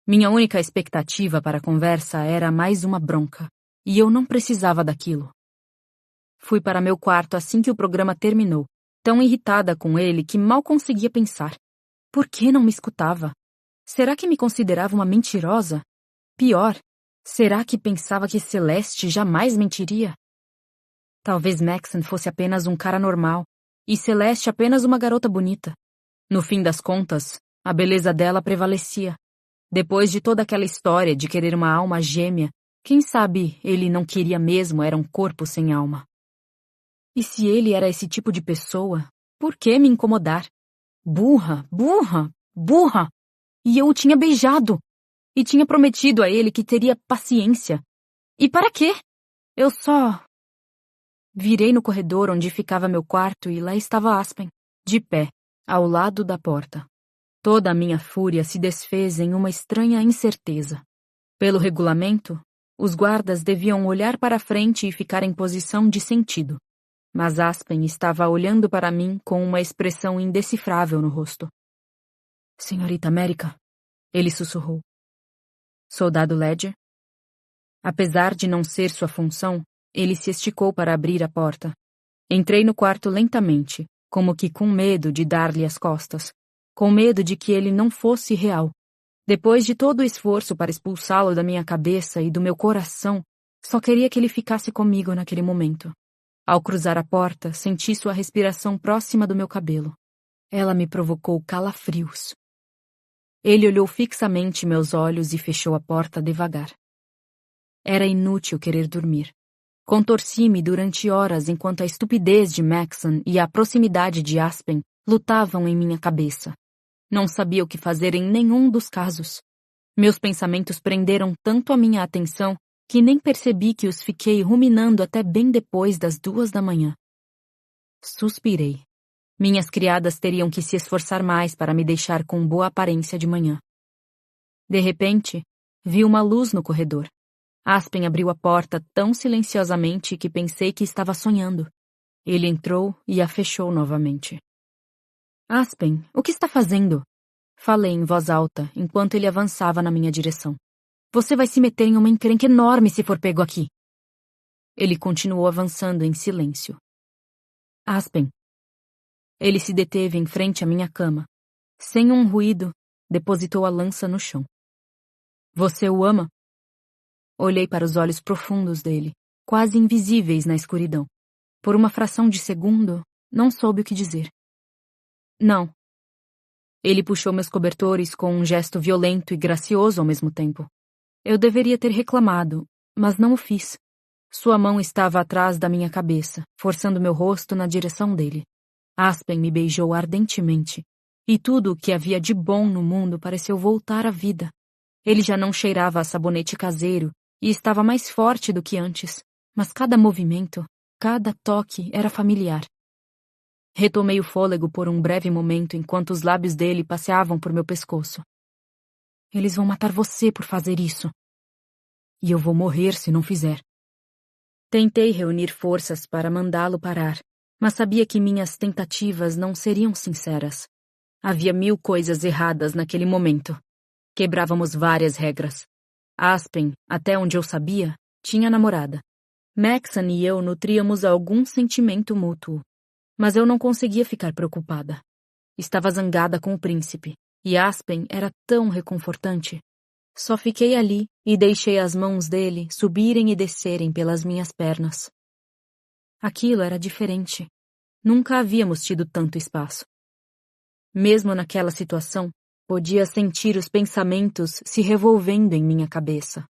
Minha única expectativa para a conversa era mais uma bronca, e eu não precisava daquilo. Fui para meu quarto assim que o programa terminou, tão irritada com ele que mal conseguia pensar. Por que não me escutava? Será que me considerava uma mentirosa? Pior, será que pensava que Celeste jamais mentiria? Talvez Maxon fosse apenas um cara normal, e Celeste apenas uma garota bonita. No fim das contas, a beleza dela prevalecia. Depois de toda aquela história de querer uma alma gêmea, quem sabe ele não queria mesmo era um corpo sem alma. E se ele era esse tipo de pessoa, por que me incomodar? Burra, burra, burra! E eu o tinha beijado! E tinha prometido a ele que teria paciência. E para quê? Eu só... Virei no corredor onde ficava meu quarto e lá estava Aspen, de pé, ao lado da porta. Toda a minha fúria se desfez em uma estranha incerteza. Pelo regulamento, os guardas deviam olhar para frente e ficar em posição de sentido. Mas Aspen estava olhando para mim com uma expressão indecifrável no rosto. Senhorita América, ele sussurrou. Soldado Ledger? Apesar de não ser sua função, ele se esticou para abrir a porta. Entrei no quarto lentamente, como que com medo de dar-lhe as costas, com medo de que ele não fosse real. Depois de todo o esforço para expulsá-lo da minha cabeça e do meu coração, só queria que ele ficasse comigo naquele momento. Ao cruzar a porta, senti sua respiração próxima do meu cabelo. Ela me provocou calafrios. Ele olhou fixamente meus olhos e fechou a porta devagar. Era inútil querer dormir. Contorci-me durante horas enquanto a estupidez de Maxon e a proximidade de Aspen lutavam em minha cabeça. Não sabia o que fazer em nenhum dos casos. Meus pensamentos prenderam tanto a minha atenção que nem percebi que os fiquei ruminando até bem depois das 2 da manhã. Suspirei. Minhas criadas teriam que se esforçar mais para me deixar com boa aparência de manhã. De repente, vi uma luz no corredor. Aspen abriu a porta tão silenciosamente que pensei que estava sonhando. Ele entrou e a fechou novamente. Aspen, o que está fazendo? Falei em voz alta enquanto ele avançava na minha direção. Você vai se meter em uma encrenca enorme se for pego aqui. Ele continuou avançando em silêncio. Aspen. Ele se deteve em frente à minha cama. Sem um ruído, depositou a lança no chão. Você o ama? Olhei para os olhos profundos dele, quase invisíveis na escuridão. Por uma fração de segundo, não soube o que dizer. Não. Ele puxou meus cobertores com um gesto violento e gracioso ao mesmo tempo. Eu deveria ter reclamado, mas não o fiz. Sua mão estava atrás da minha cabeça, forçando meu rosto na direção dele. Aspen me beijou ardentemente, e tudo o que havia de bom no mundo pareceu voltar à vida. Ele já não cheirava a sabonete caseiro e estava mais forte do que antes, mas cada movimento, cada toque era familiar. Retomei o fôlego por um breve momento enquanto os lábios dele passeavam por meu pescoço. Eles vão matar você por fazer isso. E eu vou morrer se não fizer. Tentei reunir forças para mandá-lo parar, mas sabia que minhas tentativas não seriam sinceras. Havia 1000 coisas erradas naquele momento. Quebrávamos várias regras. Aspen, até onde eu sabia, tinha namorada. Maxon e eu nutríamos algum sentimento mútuo. Mas eu não conseguia ficar preocupada. Estava zangada com o príncipe, e Aspen era tão reconfortante. Só fiquei ali e deixei as mãos dele subirem e descerem pelas minhas pernas. Aquilo era diferente. Nunca havíamos tido tanto espaço. Mesmo naquela situação, podia sentir os pensamentos se revolvendo em minha cabeça.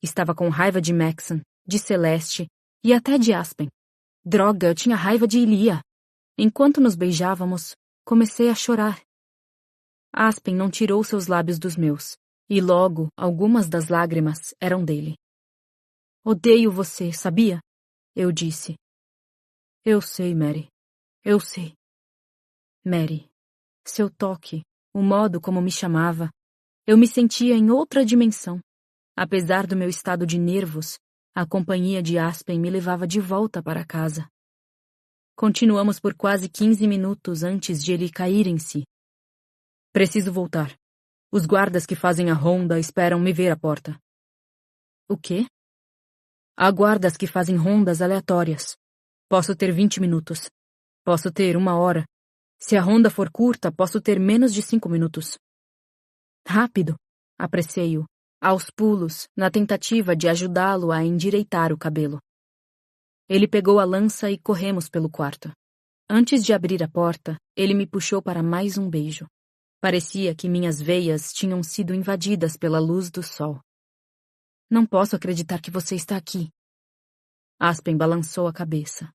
Estava com raiva de Maxon, de Celeste e até de Aspen. Droga, eu tinha raiva de Ilia. Enquanto nos beijávamos, comecei a chorar. Aspen não tirou seus lábios dos meus, e logo algumas das lágrimas eram dele. Odeio você, sabia? Eu disse. Eu sei, Mary. Eu sei. Mary, seu toque, o modo como me chamava, eu me sentia em outra dimensão. Apesar do meu estado de nervos, a companhia de Aspen me levava de volta para casa. Continuamos por quase 15 minutos antes de ele cair em si. Preciso voltar. Os guardas que fazem a ronda esperam me ver à porta. O quê? Há guardas que fazem rondas aleatórias. Posso ter 20 minutos. Posso ter 1 hora. Se a ronda for curta, posso ter menos de 5 minutos. Rápido, apressei-o, aos pulos, na tentativa de ajudá-lo a endireitar o cabelo. Ele pegou a lança e corremos pelo quarto. Antes de abrir a porta, ele me puxou para mais um beijo. Parecia que minhas veias tinham sido invadidas pela luz do sol. Não posso acreditar que você está aqui. Aspen balançou a cabeça.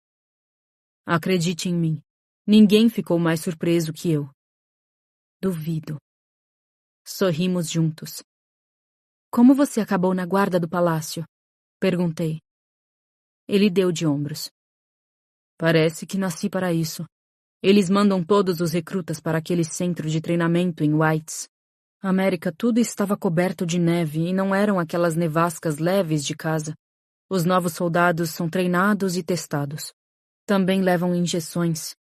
Acredite em mim. Ninguém ficou mais surpreso que eu. Duvido. Sorrimos juntos. Como você acabou na guarda do palácio? Perguntei. Ele deu de ombros. Parece que nasci para isso. Eles mandam todos os recrutas para aquele centro de treinamento em Whites. América, tudo estava coberto de neve e não eram aquelas nevascas leves de casa. Os novos soldados são treinados e testados. Também levam injeções.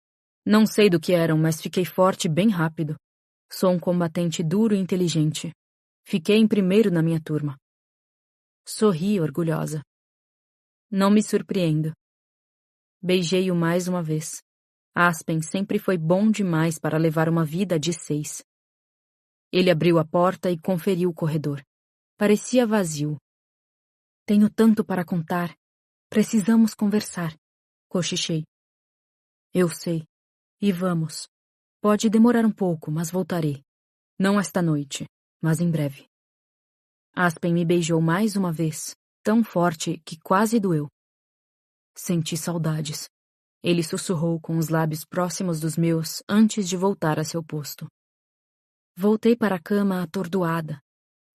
Não sei do que eram, mas fiquei forte bem rápido. Sou um combatente duro e inteligente. Fiquei em primeiro na minha turma. Sorri orgulhosa. Não me surpreendo. Beijei-o mais uma vez. Aspen sempre foi bom demais para levar uma vida de 6. Ele abriu a porta e conferiu o corredor. Parecia vazio. Tenho tanto para contar. Precisamos conversar. Cochichei. Eu sei. E vamos. Pode demorar um pouco, mas voltarei. Não esta noite, mas em breve. Aspen me beijou mais uma vez, tão forte que quase doeu. Senti saudades. Ele sussurrou com os lábios próximos dos meus antes de voltar a seu posto. Voltei para a cama atordoada.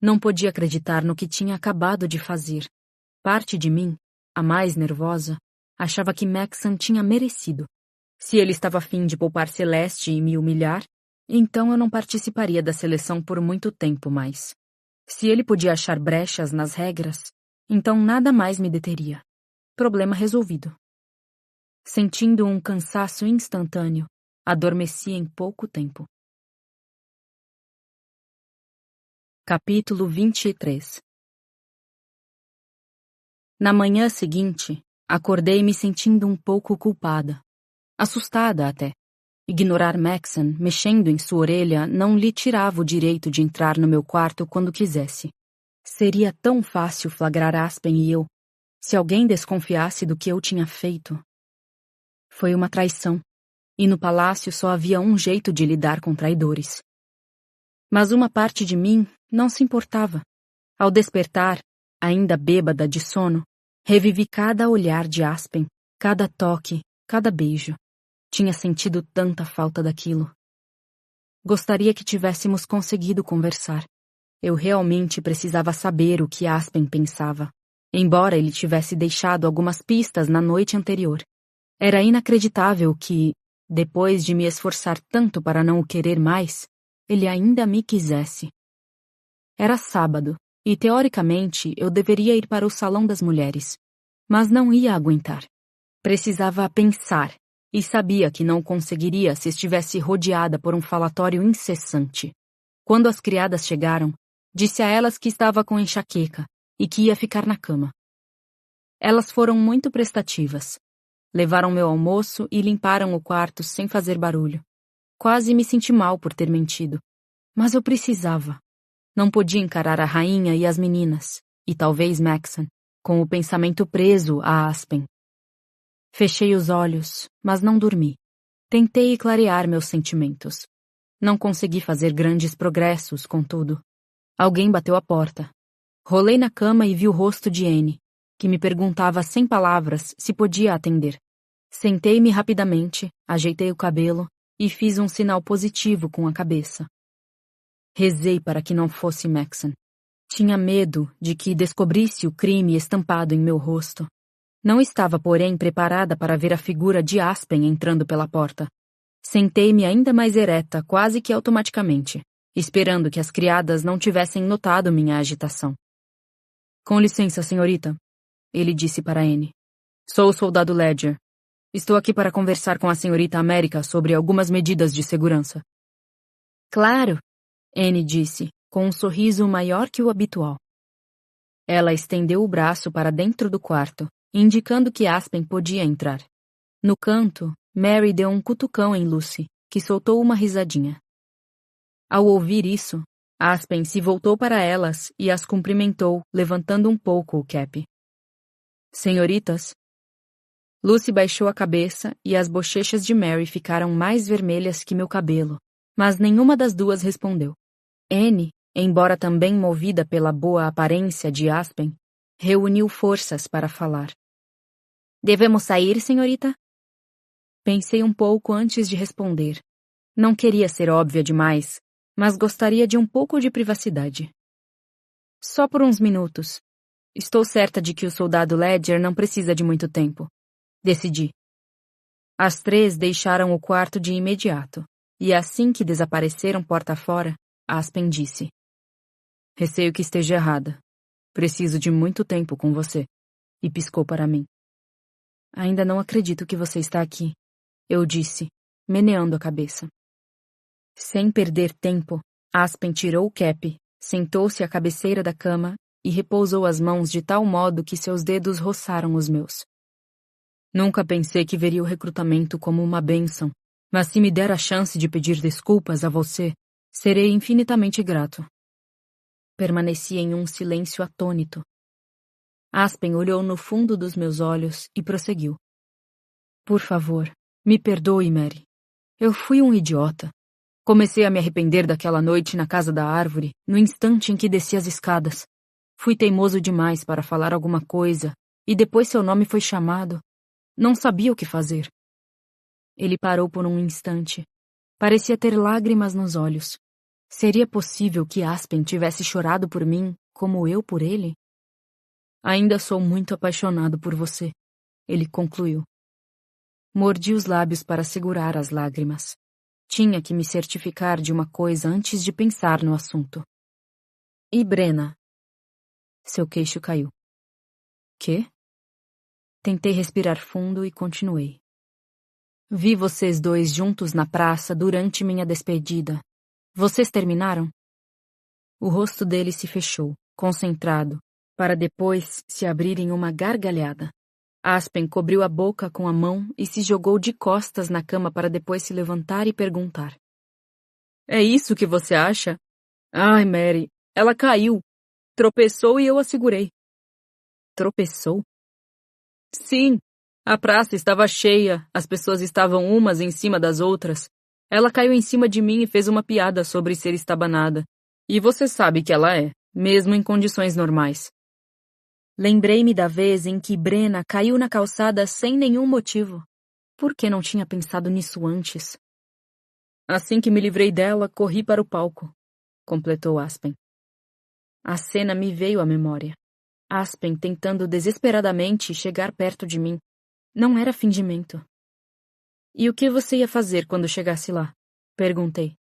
Não podia acreditar no que tinha acabado de fazer. Parte de mim, a mais nervosa, achava que Maxon tinha merecido. Se ele estava a fim de poupar Celeste e me humilhar, então eu não participaria da seleção por muito tempo mais. Se ele podia achar brechas nas regras, então nada mais me deteria. Problema resolvido. Sentindo um cansaço instantâneo, adormeci em pouco tempo. Capítulo 23. Na manhã seguinte, acordei me sentindo um pouco culpada. Assustada até. Ignorar Maxon mexendo em sua orelha não lhe tirava o direito de entrar no meu quarto quando quisesse. Seria tão fácil flagrar Aspen e eu, se alguém desconfiasse do que eu tinha feito. Foi uma traição, e no palácio só havia um jeito de lidar com traidores. Mas uma parte de mim não se importava. Ao despertar, ainda bêbada de sono, revivi cada olhar de Aspen, cada toque, cada beijo. Tinha sentido tanta falta daquilo. Gostaria que tivéssemos conseguido conversar. Eu realmente precisava saber o que Aspen pensava, embora ele tivesse deixado algumas pistas na noite anterior. Era inacreditável que, depois de me esforçar tanto para não o querer mais, ele ainda me quisesse. Era sábado, e teoricamente eu deveria ir para o Salão das Mulheres, mas não ia aguentar. Precisava pensar, e sabia que não conseguiria se estivesse rodeada por um falatório incessante. Quando as criadas chegaram, disse a elas que estava com enxaqueca e que ia ficar na cama. Elas foram muito prestativas. Levaram meu almoço e limparam o quarto sem fazer barulho. Quase me senti mal por ter mentido. Mas eu precisava. Não podia encarar a rainha e as meninas, e talvez Maxon, com o pensamento preso a Aspen. Fechei os olhos, mas não dormi. Tentei clarear meus sentimentos. Não consegui fazer grandes progressos, contudo. Alguém bateu à porta. Rolei na cama e vi o rosto de Anne, que me perguntava sem palavras se podia atender. Sentei-me rapidamente, ajeitei o cabelo e fiz um sinal positivo com a cabeça. Rezei para que não fosse Maxon. Tinha medo de que descobrisse o crime estampado em meu rosto. Não estava, porém, preparada para ver a figura de Aspen entrando pela porta. Sentei-me ainda mais ereta, quase que automaticamente, esperando que as criadas não tivessem notado minha agitação. Com licença, senhorita, ele disse para Anne. Sou o soldado Ledger. Estou aqui para conversar com a senhorita América sobre algumas medidas de segurança. Claro, Anne disse, com um sorriso maior que o habitual. Ela estendeu o braço para dentro do quarto, indicando que Aspen podia entrar. No canto, Mary deu um cutucão em Lucy, que soltou uma risadinha. Ao ouvir isso, Aspen se voltou para elas e as cumprimentou, levantando um pouco o cap. Senhoritas? Lucy baixou a cabeça e as bochechas de Mary ficaram mais vermelhas que meu cabelo, mas nenhuma das duas respondeu. Anne, embora também movida pela boa aparência de Aspen, reuniu forças para falar. Devemos sair, senhorita? Pensei um pouco antes de responder. Não queria ser óbvia demais, mas gostaria de um pouco de privacidade. Só por uns minutos. Estou certa de que o soldado Ledger não precisa de muito tempo. Decidi. As 3 deixaram o quarto de imediato, e assim que desapareceram porta fora, Aspen disse. Receio que esteja errada. Preciso de muito tempo com você. E piscou para mim. Ainda não acredito que você está aqui, eu disse, meneando a cabeça. Sem perder tempo, Aspen tirou o cap, sentou-se à cabeceira da cama e repousou as mãos de tal modo que seus dedos roçaram os meus. Nunca pensei que veria o recrutamento como uma bênção, mas se me der a chance de pedir desculpas a você, serei infinitamente grato. Permaneci em um silêncio atônito. Aspen olhou no fundo dos meus olhos e prosseguiu. Por favor, me perdoe, Mary. Eu fui um idiota. Comecei a me arrepender daquela noite na casa da árvore, no instante em que desci as escadas. Fui teimoso demais para falar alguma coisa, e depois seu nome foi chamado. Não sabia o que fazer. Ele parou por um instante. Parecia ter lágrimas nos olhos. Seria possível que Aspen tivesse chorado por mim, como eu por ele? Ainda sou muito apaixonado por você, ele concluiu. Mordi os lábios para segurar as lágrimas. Tinha que me certificar de uma coisa antes de pensar no assunto. E Brenna? Seu queixo caiu. Quê? Tentei respirar fundo e continuei. Vi vocês 2 juntos na praça durante minha despedida. Vocês terminaram? O rosto dele se fechou, concentrado, para depois se abrir em uma gargalhada. Aspen cobriu a boca com a mão e se jogou de costas na cama para depois se levantar e perguntar. É isso que você acha? Ai, Mary, ela caiu. Tropeçou e eu a segurei. Tropeçou? Sim, a praça estava cheia, as pessoas estavam umas em cima das outras. Ela caiu em cima de mim e fez uma piada sobre ser estabanada. E você sabe que ela é, mesmo em condições normais. Lembrei-me da vez em que Brenna caiu na calçada sem nenhum motivo. Por que não tinha pensado nisso antes? Assim que me livrei dela, corri para o palco, completou Aspen. A cena me veio à memória. Aspen tentando desesperadamente chegar perto de mim. Não era fingimento. E o que você ia fazer quando chegasse lá? Perguntei.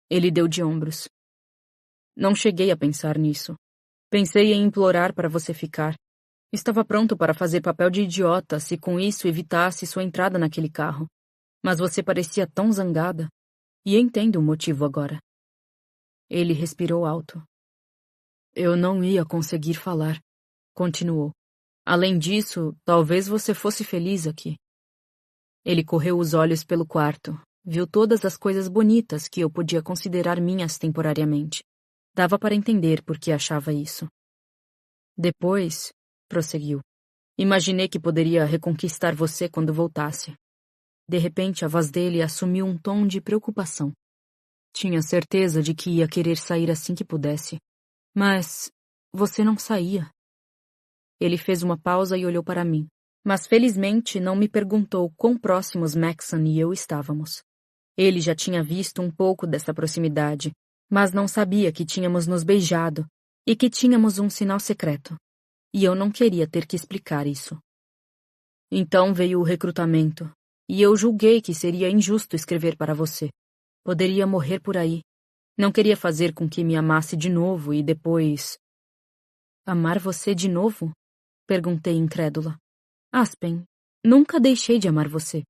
Ele deu de ombros. Não cheguei a pensar nisso. Pensei em implorar para você ficar. Estava pronto para fazer papel de idiota se com isso evitasse sua entrada naquele carro. Mas você parecia tão zangada. E entendo o motivo agora. Ele respirou alto. Eu não ia conseguir falar, continuou. Além disso, talvez você fosse feliz aqui. Ele correu os olhos pelo quarto, viu todas as coisas bonitas que eu podia considerar minhas temporariamente. Dava para entender por que achava isso. Depois, prosseguiu, imaginei que poderia reconquistar você quando voltasse. De repente, a voz dele assumiu um tom de preocupação. Tinha certeza de que ia querer sair assim que pudesse. Mas você não saía. Ele fez uma pausa e olhou para mim, mas felizmente não me perguntou quão próximos Maxon e eu estávamos. Ele já tinha visto um pouco dessa proximidade, mas não sabia que tínhamos nos beijado e que tínhamos um sinal secreto. E eu não queria ter que explicar isso. Então veio o recrutamento, e eu julguei que seria injusto escrever para você. Poderia morrer por aí. Não queria fazer com que me amasse de novo e depois... Amar você de novo? Perguntei incrédula. Aspen, nunca deixei de amar você.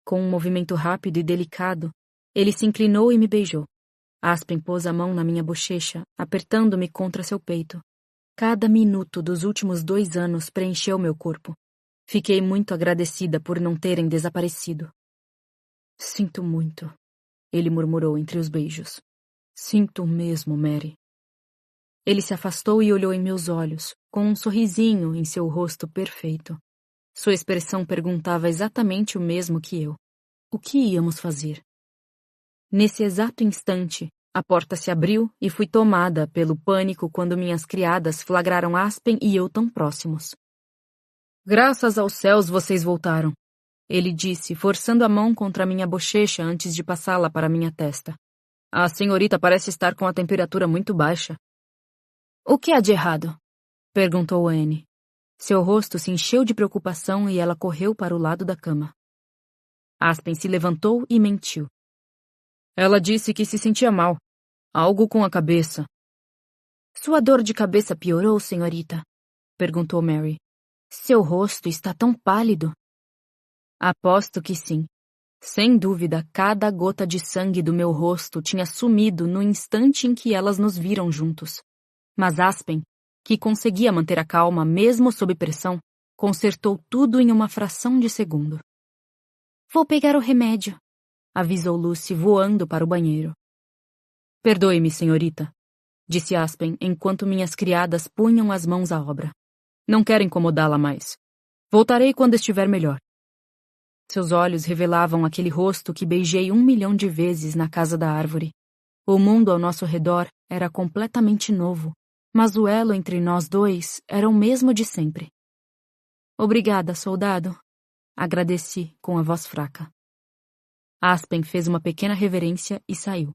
Com um movimento rápido e delicado, ele se inclinou e me beijou. Aspen pôs a mão na minha bochecha, apertando-me contra seu peito. Cada minuto dos últimos 2 anos preencheu meu corpo. Fiquei muito agradecida por não terem desaparecido. Sinto muito, ele murmurou entre os beijos. Sinto mesmo, Mary. Ele se afastou e olhou em meus olhos, com um sorrisinho em seu rosto perfeito. Sua expressão perguntava exatamente o mesmo que eu. O que íamos fazer? Nesse exato instante, a porta se abriu e fui tomada pelo pânico quando minhas criadas flagraram Aspen e eu tão próximos. Graças aos céus vocês voltaram, ele disse, forçando a mão contra minha bochecha antes de passá-la para minha testa. A senhorita parece estar com a temperatura muito baixa. O que há de errado? Perguntou Anne. Seu rosto se encheu de preocupação e ela correu para o lado da cama. Aspen se levantou e mentiu. Ela disse que se sentia mal. Algo com a cabeça. Sua dor de cabeça piorou, senhorita? Perguntou Mary. Seu rosto está tão pálido. Aposto que sim. Sem dúvida, cada gota de sangue do meu rosto tinha sumido no instante em que elas nos viram juntos. Mas Aspen, que conseguia manter a calma mesmo sob pressão, consertou tudo em uma fração de segundo. Vou pegar o remédio, avisou Lucy voando para o banheiro. Perdoe-me, senhorita, disse Aspen enquanto minhas criadas punham as mãos à obra. Não quero incomodá-la mais. Voltarei quando estiver melhor. Seus olhos revelavam aquele rosto que beijei 1 milhão de vezes na casa da árvore. O mundo ao nosso redor era completamente novo, mas o elo entre nós dois era o mesmo de sempre. Obrigada, soldado, agradeci com a voz fraca. Aspen fez uma pequena reverência e saiu.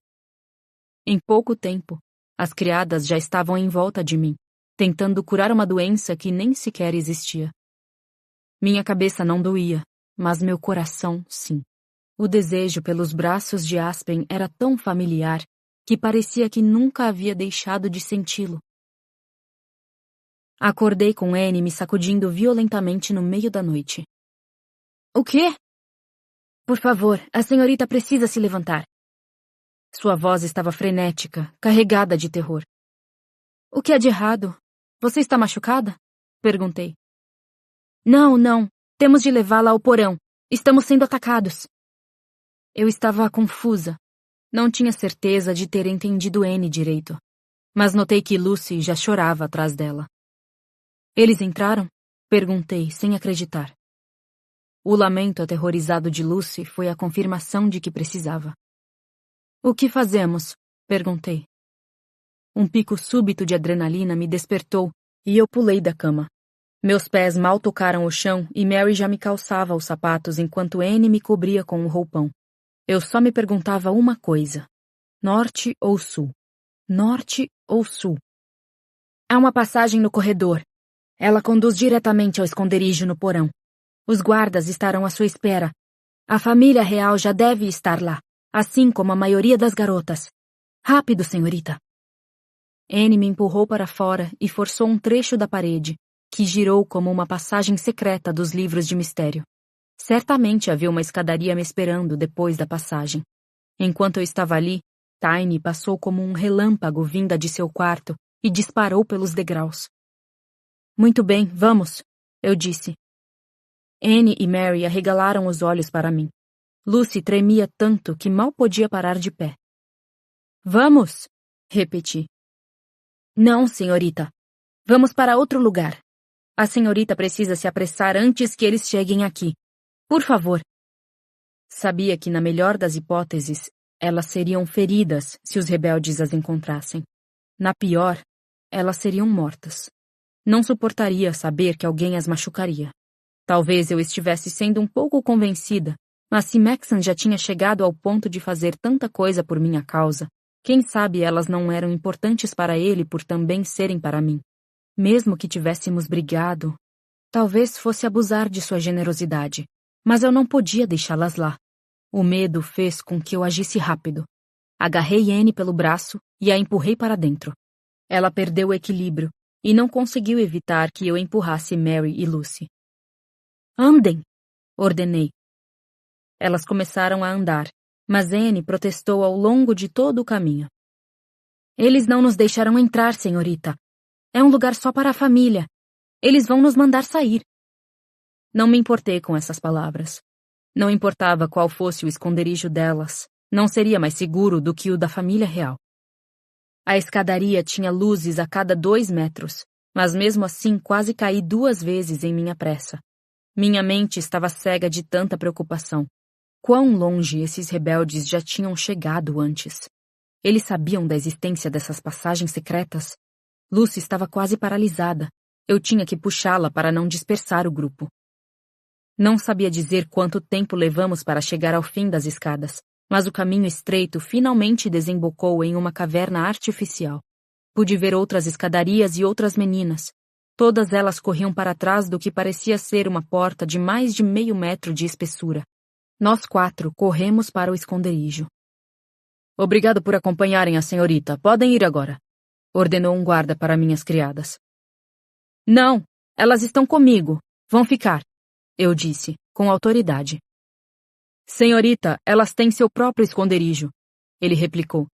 Em pouco tempo, as criadas já estavam em volta de mim, tentando curar uma doença que nem sequer existia. Minha cabeça não doía, mas meu coração, sim. O desejo pelos braços de Aspen era tão familiar que parecia que nunca havia deixado de senti-lo. Acordei com Anne me sacudindo violentamente no meio da noite. O quê? Por favor, a senhorita precisa se levantar. Sua voz estava frenética, carregada de terror. O que há de errado? Você está machucada? Perguntei. Não. Temos de levá-la ao porão. Estamos sendo atacados. Eu estava confusa. Não tinha certeza de ter entendido Anne direito. Mas notei que Lucy já chorava atrás dela. Eles entraram? Perguntei, sem acreditar. O lamento aterrorizado de Lucy foi a confirmação de que precisava. O que fazemos? Perguntei. Um pico súbito de adrenalina me despertou e eu pulei da cama. Meus pés mal tocaram o chão e Mary já me calçava os sapatos enquanto Anne me cobria com um roupão. Eu só me perguntava uma coisa. Norte ou sul? Norte ou sul? Há uma passagem no corredor. Ela conduz diretamente ao esconderijo no porão. Os guardas estarão à sua espera. A família real já deve estar lá, assim como a maioria das garotas. Rápido, senhorita. Anne me empurrou para fora e forçou um trecho da parede, que girou como uma passagem secreta dos livros de mistério. Certamente havia uma escadaria me esperando depois da passagem. Enquanto eu estava ali, Tiny passou como um relâmpago vinda de seu quarto e disparou pelos degraus. Muito bem, vamos, eu disse. Anne e Mary arregalaram os olhos para mim. Lucy tremia tanto que mal podia parar de pé. Vamos, repeti. Não, senhorita. Vamos para outro lugar. A senhorita precisa se apressar antes que eles cheguem aqui. Por favor. Sabia que, na melhor das hipóteses, elas seriam feridas se os rebeldes as encontrassem. Na pior, elas seriam mortas. Não suportaria saber que alguém as machucaria. Talvez eu estivesse sendo um pouco convencida, mas se Maxon já tinha chegado ao ponto de fazer tanta coisa por minha causa, quem sabe elas não eram importantes para ele por também serem para mim. Mesmo que tivéssemos brigado, talvez fosse abusar de sua generosidade, mas eu não podia deixá-las lá. O medo fez com que eu agisse rápido. Agarrei Anne pelo braço e a empurrei para dentro. Ela perdeu o equilíbrio e não conseguiu evitar que eu empurrasse Mary e Lucy. Andem! Ordenei. Elas começaram a andar, mas Anne protestou ao longo de todo o caminho. Eles não nos deixarão entrar, senhorita. É um lugar só para a família. Eles vão nos mandar sair. Não me importei com essas palavras. Não importava qual fosse o esconderijo delas. Não seria mais seguro do que o da família real. A escadaria tinha luzes a cada 2 metros, mas mesmo assim quase caí 2 vezes em minha pressa. Minha mente estava cega de tanta preocupação. Quão longe esses rebeldes já tinham chegado antes? Eles sabiam da existência dessas passagens secretas? Lucy estava quase paralisada. Eu tinha que puxá-la para não dispersar o grupo. Não sabia dizer quanto tempo levamos para chegar ao fim das escadas, mas o caminho estreito finalmente desembocou em uma caverna artificial. Pude ver outras escadarias e outras meninas. Todas elas corriam para trás do que parecia ser uma porta de mais de meio metro de espessura. Nós 4 corremos para o esconderijo. Obrigado por acompanharem a senhorita. Podem ir agora, ordenou um guarda para minhas criadas. Não, elas estão comigo. Vão ficar, eu disse, com autoridade. Senhorita, elas têm seu próprio esconderijo, ele replicou.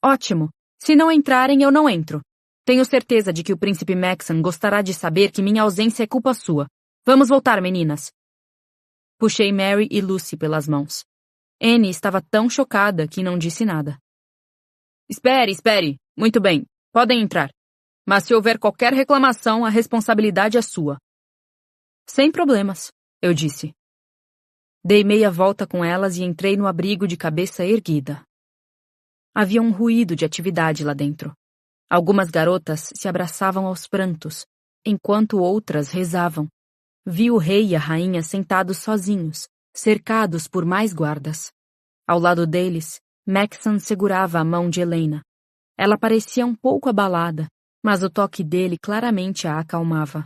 Ótimo. Se não entrarem, eu não entro. Tenho certeza de que o príncipe Maxon gostará de saber que minha ausência é culpa sua. Vamos voltar, meninas. Puxei Mary e Lucy pelas mãos. Anne estava tão chocada que não disse nada. Espere. Muito bem, podem entrar. Mas se houver qualquer reclamação, a responsabilidade é sua. Sem problemas, eu disse. Dei meia volta com elas e entrei no abrigo de cabeça erguida. Havia um ruído de atividade lá dentro. Algumas garotas se abraçavam aos prantos, enquanto outras rezavam. Vi o rei e a rainha sentados sozinhos, cercados por mais guardas. Ao lado deles, Maxon segurava a mão de Helena. Ela parecia um pouco abalada, mas o toque dele claramente a acalmava.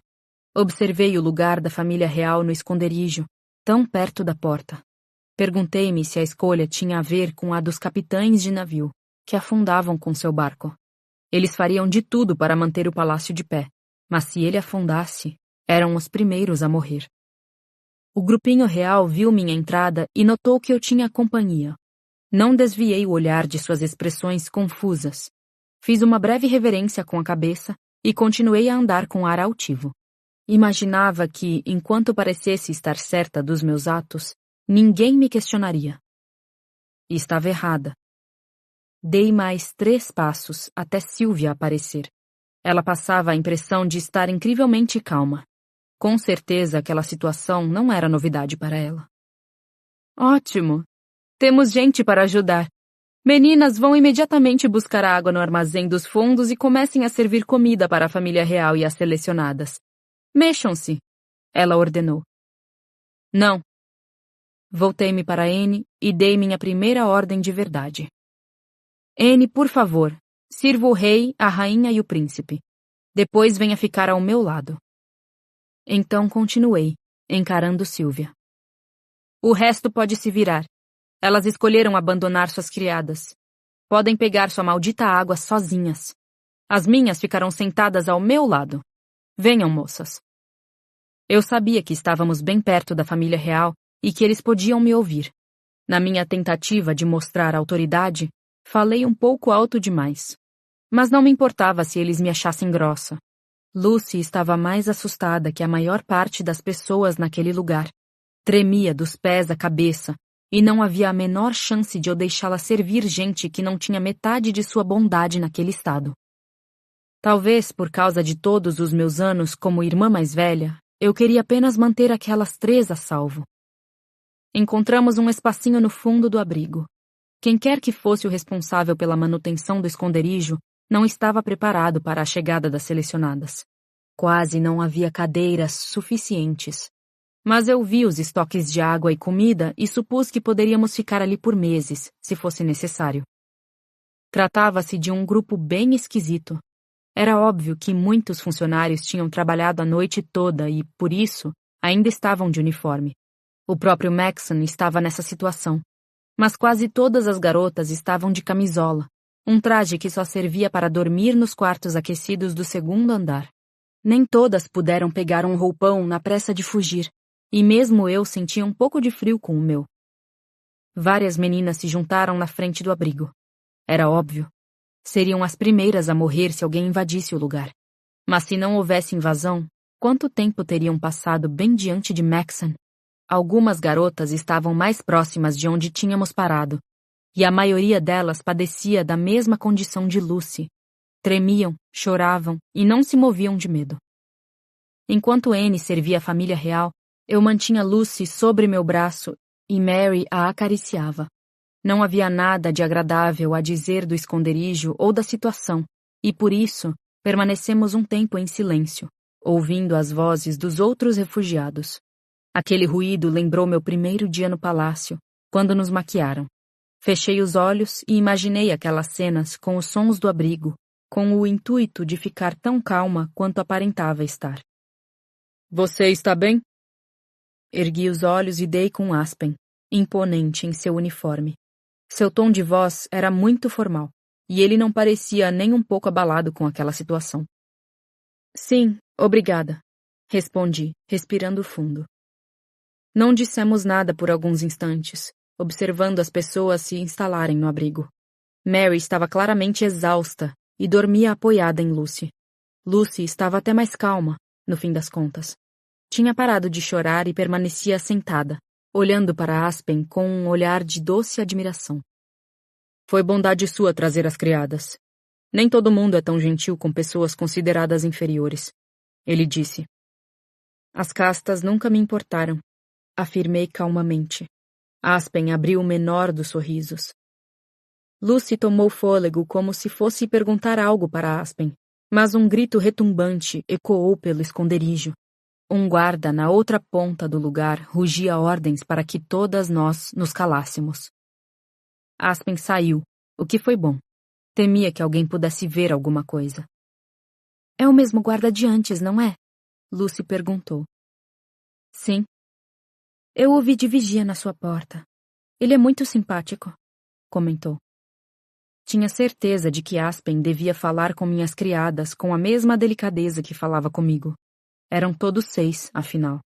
Observei o lugar da família real no esconderijo, tão perto da porta. Perguntei-me se a escolha tinha a ver com a dos capitães de navio, que afundavam com seu barco. Eles fariam de tudo para manter o palácio de pé, mas se ele afundasse, eram os primeiros a morrer. O grupinho real viu minha entrada e notou que eu tinha companhia. Não desviei o olhar de suas expressões confusas. Fiz uma breve reverência com a cabeça e continuei a andar com ar altivo. Imaginava que, enquanto parecesse estar certa dos meus atos, ninguém me questionaria. E estava errada. Dei mais 3 passos até Sylvia aparecer. Ela passava a impressão de estar incrivelmente calma. Com certeza aquela situação não era novidade para ela. Ótimo! Temos gente para ajudar. Meninas, vão imediatamente buscar água no armazém dos fundos e comecem a servir comida para a família real e as selecionadas. Mexam-se, ela ordenou. Não. Voltei-me para Anne e dei minha primeira ordem de verdade. Anne, por favor, sirva o rei, a rainha e o príncipe. Depois venha ficar ao meu lado. Então continuei, encarando Sylvia. O resto pode se virar. Elas escolheram abandonar suas criadas. Podem pegar sua maldita água sozinhas. As minhas ficarão sentadas ao meu lado. Venham, moças. Eu sabia que estávamos bem perto da família real e que eles podiam me ouvir. Na minha tentativa de mostrar autoridade, falei um pouco alto demais. Mas não me importava se eles me achassem grossa. Lucy estava mais assustada que a maior parte das pessoas naquele lugar. Tremia dos pés à cabeça, e não havia a menor chance de eu deixá-la servir gente que não tinha metade de sua bondade naquele estado. Talvez por causa de todos os meus anos como irmã mais velha, eu queria apenas manter aquelas 3 a salvo. Encontramos um espacinho no fundo do abrigo. Quem quer que fosse o responsável pela manutenção do esconderijo não estava preparado para a chegada das selecionadas. Quase não havia cadeiras suficientes. Mas eu vi os estoques de água e comida e supus que poderíamos ficar ali por meses, se fosse necessário. Tratava-se de um grupo bem esquisito. Era óbvio que muitos funcionários tinham trabalhado a noite toda e, por isso, ainda estavam de uniforme. O próprio Maxon estava nessa situação. Mas quase todas as garotas estavam de camisola, um traje que só servia para dormir nos quartos aquecidos do 2º andar. Nem todas puderam pegar um roupão na pressa de fugir, e mesmo eu sentia um pouco de frio com o meu. Várias meninas se juntaram na frente do abrigo. Era óbvio. Seriam as primeiras a morrer se alguém invadisse o lugar. Mas se não houvesse invasão, quanto tempo teriam passado bem diante de Maxon? Algumas garotas estavam mais próximas de onde tínhamos parado, e a maioria delas padecia da mesma condição de Lucy. Tremiam, choravam e não se moviam de medo. Enquanto Anne servia a família real, Eu mantinha Lucy sobre meu braço e Mary a acariciava. Não havia nada de agradável a dizer do esconderijo ou da situação, e por isso permanecemos um tempo em silêncio, ouvindo as vozes dos outros refugiados. Aquele ruído lembrou meu primeiro dia no palácio, quando nos maquiaram. Fechei os olhos e imaginei aquelas cenas com os sons do abrigo, com o intuito de ficar tão calma quanto aparentava estar. Você está bem? Ergui os olhos e dei com Aspen, imponente em seu uniforme. Seu tom de voz era muito formal, e ele não parecia nem um pouco abalado com aquela situação. Sim, obrigada, respondi, respirando fundo. Não dissemos nada por alguns instantes, observando as pessoas se instalarem no abrigo. Mary estava claramente exausta e dormia apoiada em Lucy. Lucy estava até mais calma, no fim das contas. Tinha parado de chorar e permanecia sentada, olhando para Aspen com um olhar de doce admiração. Foi bondade sua trazer as criadas. Nem todo mundo é tão gentil com pessoas consideradas inferiores, ele disse. As castas nunca me importaram, afirmei calmamente. Aspen abriu o menor dos sorrisos. Lucy tomou fôlego como se fosse perguntar algo para Aspen, mas um grito retumbante ecoou pelo esconderijo. Um guarda na outra ponta do lugar rugia ordens para que todas nós nos calássemos. Aspen saiu, o que foi bom. Temia que alguém pudesse ver alguma coisa. É o mesmo guarda de antes, não é? Lucy perguntou. Sim. Eu o vi de vigia na sua porta. Ele é muito simpático, comentou. Tinha certeza de que Aspen devia falar com minhas criadas com a mesma delicadeza que falava comigo. Eram todos 6, afinal.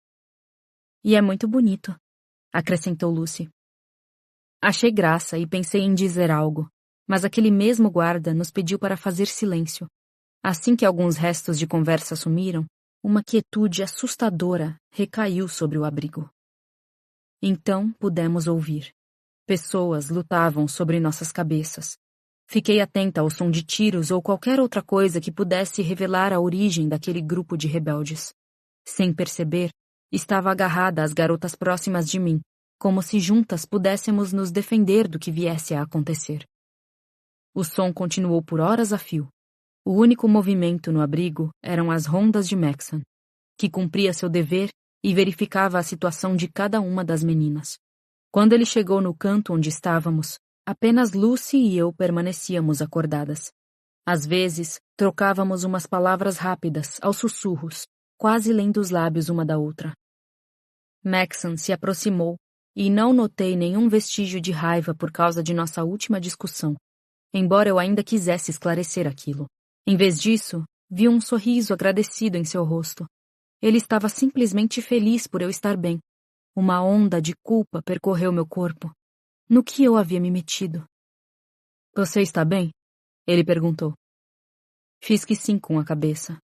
E é muito bonito, acrescentou Lucy. Achei graça e pensei em dizer algo, mas aquele mesmo guarda nos pediu para fazer silêncio. Assim que alguns restos de conversa sumiram, uma quietude assustadora recaiu sobre o abrigo. Então pudemos ouvir. Pessoas lutavam sobre nossas cabeças. Fiquei atenta ao som de tiros ou qualquer outra coisa que pudesse revelar a origem daquele grupo de rebeldes. Sem perceber, estava agarrada às garotas próximas de mim, como se juntas pudéssemos nos defender do que viesse a acontecer. O som continuou por horas a fio. O único movimento no abrigo eram as rondas de Maxon, que cumpria seu dever e verificava a situação de cada uma das meninas. Quando ele chegou no canto onde estávamos, apenas Lucy e eu permanecíamos acordadas. Às vezes, trocávamos umas palavras rápidas, aos sussurros, quase lendo os lábios uma da outra. Maxon se aproximou e não notei nenhum vestígio de raiva por causa de nossa última discussão, embora eu ainda quisesse esclarecer aquilo. Em vez disso, vi um sorriso agradecido em seu rosto. Ele estava simplesmente feliz por eu estar bem. Uma onda de culpa percorreu meu corpo. No que eu havia me metido? Você está bem? Ele perguntou. Fiz que sim com a cabeça.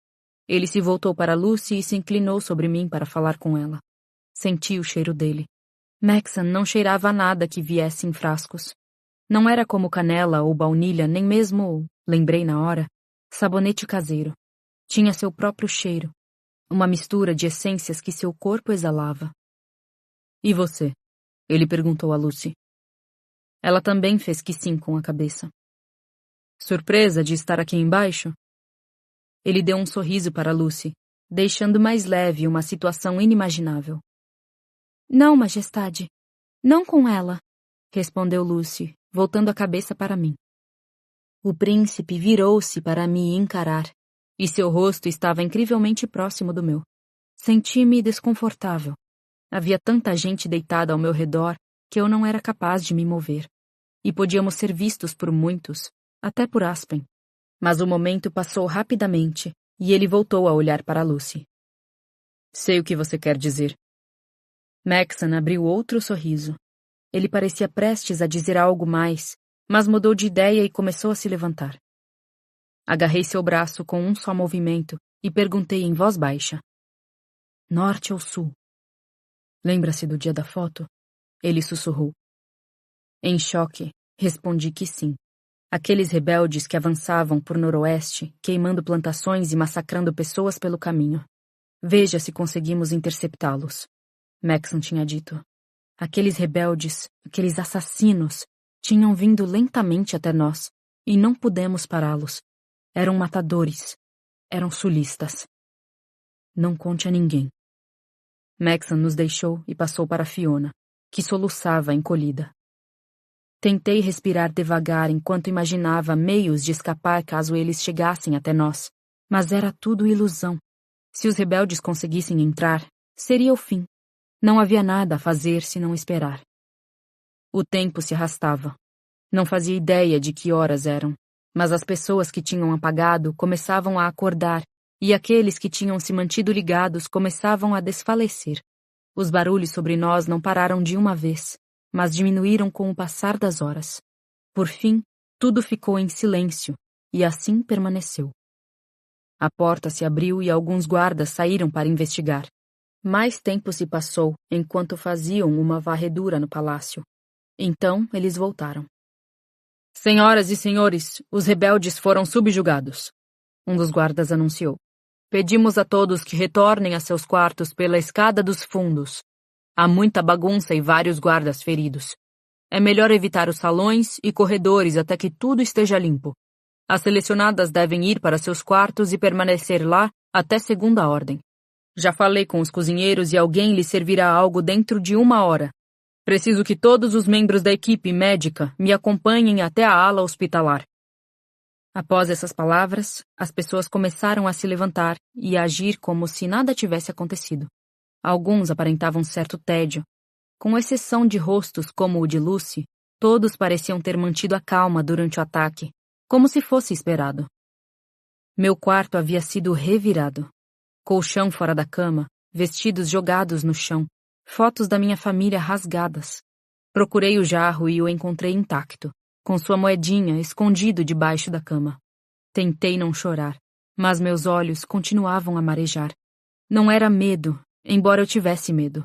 Ele se voltou para Lucy e se inclinou sobre mim para falar com ela. Senti o cheiro dele. Maxon não cheirava a nada que viesse em frascos. Não era como canela ou baunilha, nem mesmo, lembrei na hora, sabonete caseiro. Tinha seu próprio cheiro. Uma mistura de essências que seu corpo exalava. E você? Ele perguntou a Lucy. Ela também fez que sim com a cabeça. Surpresa de estar aqui embaixo? Ele deu um sorriso para Lucy, deixando mais leve uma situação inimaginável. Não, majestade. Não com ela, respondeu Lucy, voltando a cabeça para mim. O príncipe virou-se para me encarar, e seu rosto estava incrivelmente próximo do meu. Senti-me desconfortável. Havia tanta gente deitada ao meu redor que eu não era capaz de me mover. E podíamos ser vistos por muitos, até por Aspen. Mas o momento passou rapidamente, e ele voltou a olhar para Lucy. Sei o que você quer dizer. Maxon abriu outro sorriso. Ele parecia prestes a dizer algo mais, mas mudou de ideia e começou a se levantar. Agarrei seu braço com um só movimento e perguntei em voz baixa. Norte ou sul? Lembra-se do dia da foto? Ele sussurrou. Em choque, respondi que sim. Aqueles rebeldes que avançavam por noroeste, queimando plantações e massacrando pessoas pelo caminho. Veja se conseguimos interceptá-los. Maxon tinha dito. Aqueles rebeldes, aqueles assassinos, tinham vindo lentamente até nós, e não pudemos pará-los. Eram matadores. Eram sulistas. Não conte a ninguém. Maxon nos deixou e passou para Fiona, que soluçava encolhida. Tentei respirar devagar enquanto imaginava meios de escapar caso eles chegassem até nós, mas era tudo ilusão. Se os rebeldes conseguissem entrar, seria o fim. Não havia nada a fazer senão esperar. O tempo se arrastava. Não fazia ideia de que horas eram, mas as pessoas que tinham apagado começavam a acordar e aqueles que tinham se mantido ligados começavam a desfalecer. Os barulhos sobre nós não pararam de uma vez, mas diminuíram com o passar das horas. Por fim, tudo ficou em silêncio, e assim permaneceu. A porta se abriu e alguns guardas saíram para investigar. Mais tempo se passou enquanto faziam uma varredura no palácio. Então eles voltaram. Senhoras e senhores, os rebeldes foram subjugados, um dos guardas anunciou. Pedimos a todos que retornem a seus quartos pela escada dos fundos. Há muita bagunça e vários guardas feridos. É melhor evitar os salões e corredores até que tudo esteja limpo. As selecionadas devem ir para seus quartos e permanecer lá até segunda ordem. Já falei com os cozinheiros e alguém lhes servirá algo dentro de 1 hora. Preciso que todos os membros da equipe médica me acompanhem até a ala hospitalar. Após essas palavras, as pessoas começaram a se levantar e a agir como se nada tivesse acontecido. Alguns aparentavam certo tédio. Com exceção de rostos como o de Lucy, todos pareciam ter mantido a calma durante o ataque, como se fosse esperado. Meu quarto havia sido revirado. Colchão fora da cama, vestidos jogados no chão, fotos da minha família rasgadas. Procurei o jarro e o encontrei intacto, com sua moedinha escondido debaixo da cama. Tentei não chorar, mas meus olhos continuavam a marejar. Não era medo, embora eu tivesse medo.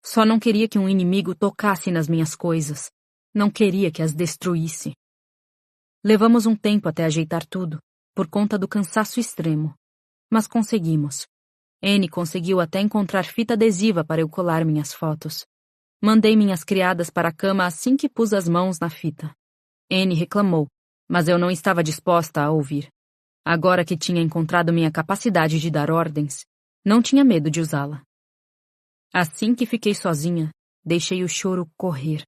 Só não queria que um inimigo tocasse nas minhas coisas. Não queria que as destruísse. Levamos um tempo até ajeitar tudo, por conta do cansaço extremo. Mas conseguimos. Anne conseguiu até encontrar fita adesiva para eu colar minhas fotos. Mandei minhas criadas para a cama assim que pus as mãos na fita. Anne reclamou, mas eu não estava disposta a ouvir. Agora que tinha encontrado minha capacidade de dar ordens, não tinha medo de usá-la. Assim que fiquei sozinha, deixei o choro correr.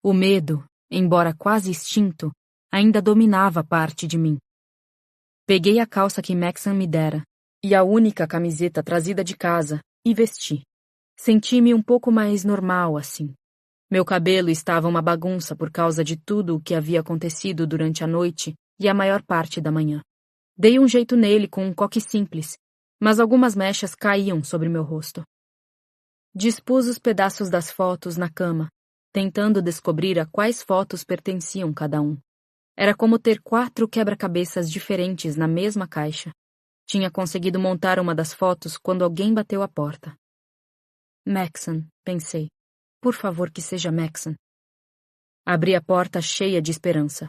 O medo, embora quase extinto, ainda dominava parte de mim. Peguei a calça que Maxon me dera, e a única camiseta trazida de casa, e vesti. Senti-me um pouco mais normal assim. Meu cabelo estava uma bagunça por causa de tudo o que havia acontecido durante a noite e a maior parte da manhã. Dei um jeito nele com um coque simples, mas algumas mechas caíam sobre meu rosto. Dispus os pedaços das fotos na cama, tentando descobrir a quais fotos pertenciam cada um. Era como ter 4 quebra-cabeças diferentes na mesma caixa. Tinha conseguido montar uma das fotos quando alguém bateu a porta. Maxon, pensei. Por favor, que seja Maxon. Abri a porta cheia de esperança.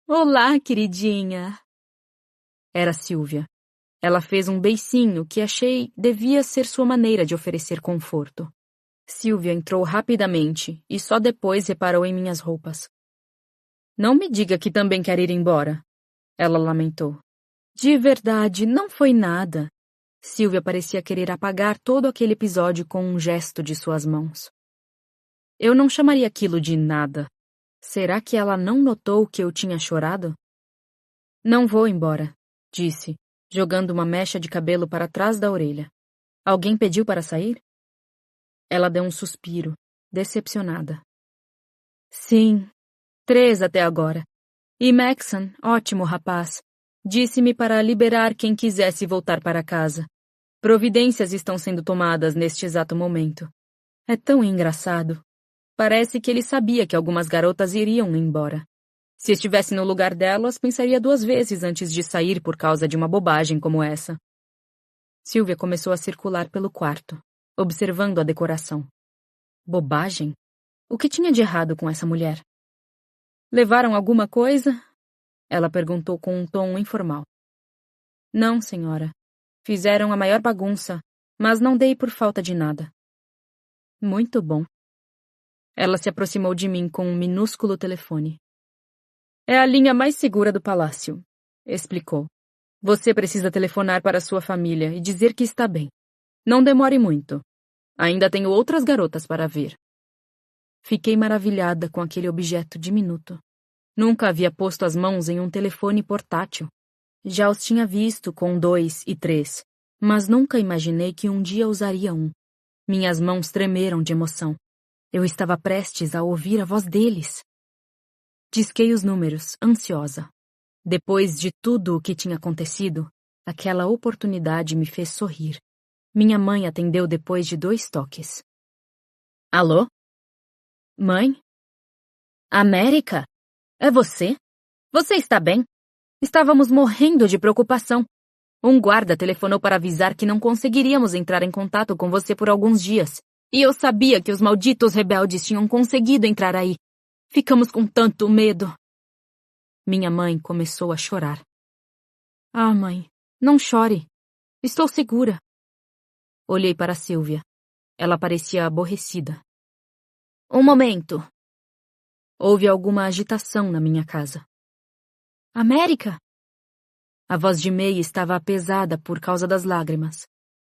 Olá, queridinha! Era Sylvia. Ela fez um beicinho que achei devia ser sua maneira de oferecer conforto. Sylvia entrou rapidamente e só depois reparou em minhas roupas. Não me diga que também quer ir embora, ela lamentou. De verdade, não foi nada. Sylvia parecia querer apagar todo aquele episódio com um gesto de suas mãos. Eu não chamaria aquilo de nada. Será que ela não notou que eu tinha chorado? Não vou embora, disse, jogando uma mecha de cabelo para trás da orelha. Alguém pediu para sair? Ela deu um suspiro, decepcionada. Sim, 3 até agora. E Maxon, ótimo rapaz, disse-me para liberar quem quisesse voltar para casa. Providências estão sendo tomadas neste exato momento. É tão engraçado. Parece que ele sabia que algumas garotas iriam embora. Se estivesse no lugar delas, pensaria 2 vezes antes de sair por causa de uma bobagem como essa. Sylvia começou a circular pelo quarto, observando a decoração. Bobagem? O que tinha de errado com essa mulher? Levaram alguma coisa? Ela perguntou com um tom informal. Não, senhora. Fizeram a maior bagunça, mas não dei por falta de nada. Muito bom. Ela se aproximou de mim com um minúsculo telefone. É a linha mais segura do palácio, explicou. Você precisa telefonar para sua família e dizer que está bem. Não demore muito. Ainda tenho outras garotas para ver. Fiquei maravilhada com aquele objeto diminuto. Nunca havia posto as mãos em um telefone portátil. Já os tinha visto com 2 e 3, mas nunca imaginei que um dia usaria um. Minhas mãos tremeram de emoção. Eu estava prestes a ouvir a voz deles. Disquei os números, ansiosa. Depois de tudo o que tinha acontecido, aquela oportunidade me fez sorrir. Minha mãe atendeu depois de 2 toques. Alô? Mãe? América? É você? Você está bem? Estávamos morrendo de preocupação. Um guarda telefonou para avisar que não conseguiríamos entrar em contato com você por alguns dias. E eu sabia que os malditos rebeldes tinham conseguido entrar aí. Ficamos com tanto medo. Minha mãe começou a chorar. Ah, mãe, não chore. Estou segura. Olhei para Sylvia. Ela parecia aborrecida. Um momento. Houve alguma agitação na minha casa. América? A voz de May estava pesada por causa das lágrimas.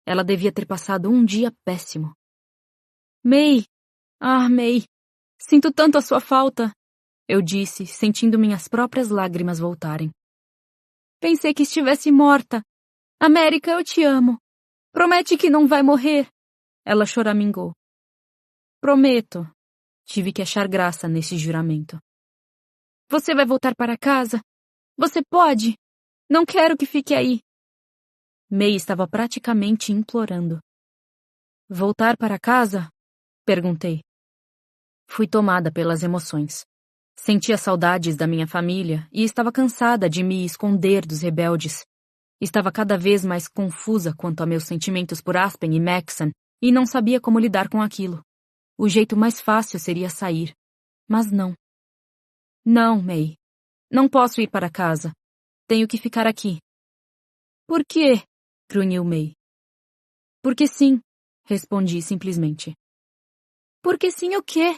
Ela devia ter passado um dia péssimo. May! Ah, May! Sinto tanto a sua falta! Eu disse, sentindo minhas próprias lágrimas voltarem. Pensei que estivesse morta. América, eu te amo. Promete que não vai morrer. Ela choramingou. Prometo. Tive que achar graça nesse juramento. Você vai voltar para casa? Você pode? Não quero que fique aí. May estava praticamente implorando. Voltar para casa? Perguntei. Fui tomada pelas emoções. Sentia saudades da minha família e estava cansada de me esconder dos rebeldes. Estava cada vez mais confusa quanto a meus sentimentos por Aspen e Maxon e não sabia como lidar com aquilo. O jeito mais fácil seria sair. Mas não. Não, May. Não posso ir para casa. Tenho que ficar aqui. Por quê? Grunhiu May. Porque sim, respondi simplesmente. Porque sim o quê?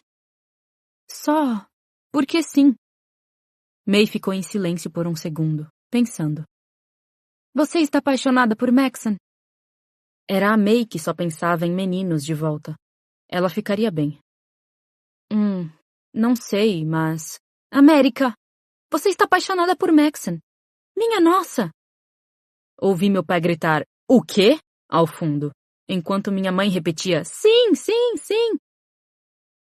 Só porque sim. May ficou em silêncio por um segundo, pensando. Você está apaixonada por Maxon? Era a May que só pensava em meninos de volta. Ela ficaria bem. Não sei, mas... América! Você está apaixonada por Maxon. Minha nossa! Ouvi meu pai gritar, o quê? Ao fundo, enquanto minha mãe repetia, sim, sim, sim.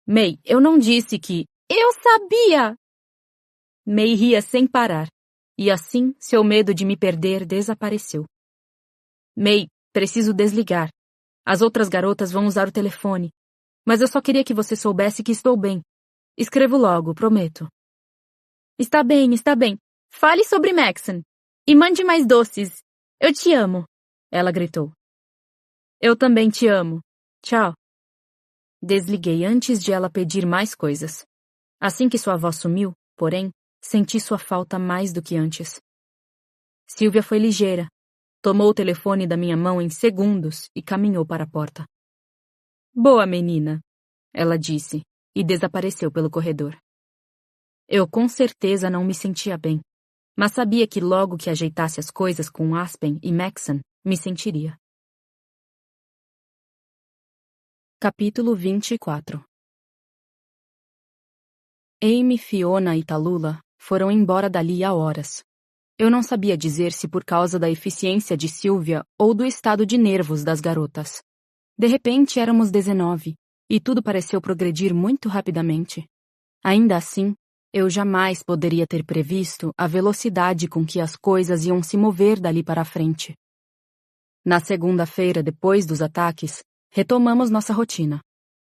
May, eu não disse que... Eu sabia! May ria sem parar, e assim seu medo de me perder desapareceu. May, preciso desligar. As outras garotas vão usar o telefone. Mas eu só queria que você soubesse que estou bem. Escrevo logo, prometo. Está bem, está bem. Fale sobre Maxon. E mande mais doces. Eu te amo, ela gritou. Eu também te amo. Tchau. Desliguei antes de ela pedir mais coisas. Assim que sua voz sumiu, porém, senti sua falta mais do que antes. Sylvia foi ligeira. Tomou o telefone da minha mão em segundos e caminhou para a porta. Boa menina, ela disse, e desapareceu pelo corredor. Eu com certeza não me sentia bem, mas sabia que logo que ajeitasse as coisas com Aspen e Maxon, me sentiria. Capítulo 24. Amy, Fiona e Tallulah foram embora dali há horas. Eu não sabia dizer se por causa da eficiência de Sylvia ou do estado de nervos das garotas. De repente éramos 19, e tudo pareceu progredir muito rapidamente. Ainda assim, eu jamais poderia ter previsto a velocidade com que as coisas iam se mover dali para frente. Na segunda-feira, depois dos ataques, retomamos nossa rotina.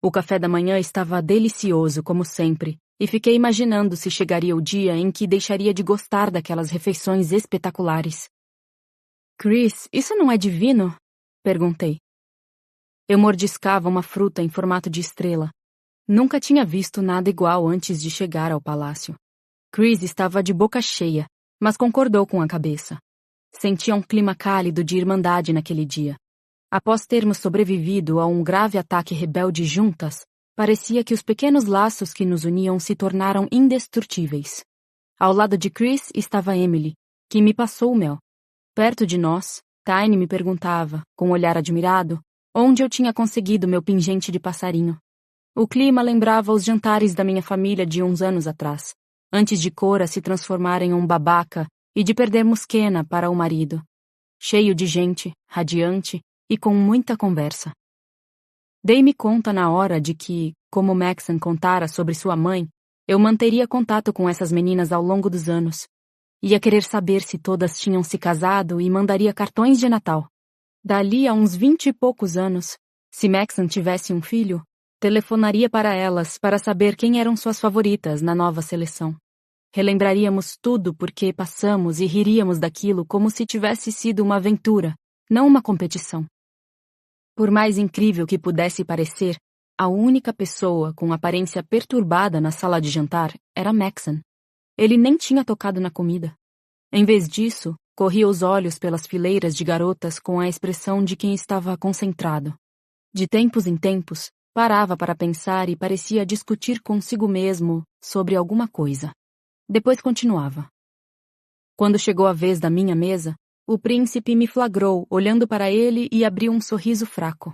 O café da manhã estava delicioso, como sempre, e fiquei imaginando se chegaria o dia em que deixaria de gostar daquelas refeições espetaculares. Chris, isso não é divino? Perguntei. Eu mordiscava uma fruta em formato de estrela. Nunca tinha visto nada igual antes de chegar ao palácio. Chris estava de boca cheia, mas concordou com a cabeça. Sentia um clima cálido de irmandade naquele dia. Após termos sobrevivido a um grave ataque rebelde juntas, parecia que os pequenos laços que nos uniam se tornaram indestrutíveis. Ao lado de Chris estava Emily, que me passou o mel. Perto de nós, Tiny me perguntava, com um olhar admirado, onde eu tinha conseguido meu pingente de passarinho. O clima lembrava os jantares da minha família de uns anos atrás, antes de Cora se transformar em um babaca e de perdermos Kenna para o marido. Cheio de gente, radiante e com muita conversa. Dei-me conta na hora de que, como Maxon contara sobre sua mãe, eu manteria contato com essas meninas ao longo dos anos. Ia querer saber se todas tinham se casado e mandaria cartões de Natal. Dali a uns 20 e poucos anos, se Maxon tivesse um filho, telefonaria para elas para saber quem eram suas favoritas na nova seleção. Relembraríamos tudo porque passamos e riríamos daquilo como se tivesse sido uma aventura, não uma competição. Por mais incrível que pudesse parecer, a única pessoa com aparência perturbada na sala de jantar era Maxon. Ele nem tinha tocado na comida. Em vez disso, corria os olhos pelas fileiras de garotas com a expressão de quem estava concentrado. De tempos em tempos, parava para pensar e parecia discutir consigo mesmo sobre alguma coisa. Depois continuava. Quando chegou a vez da minha mesa, o príncipe me flagrou olhando para ele e abriu um sorriso fraco.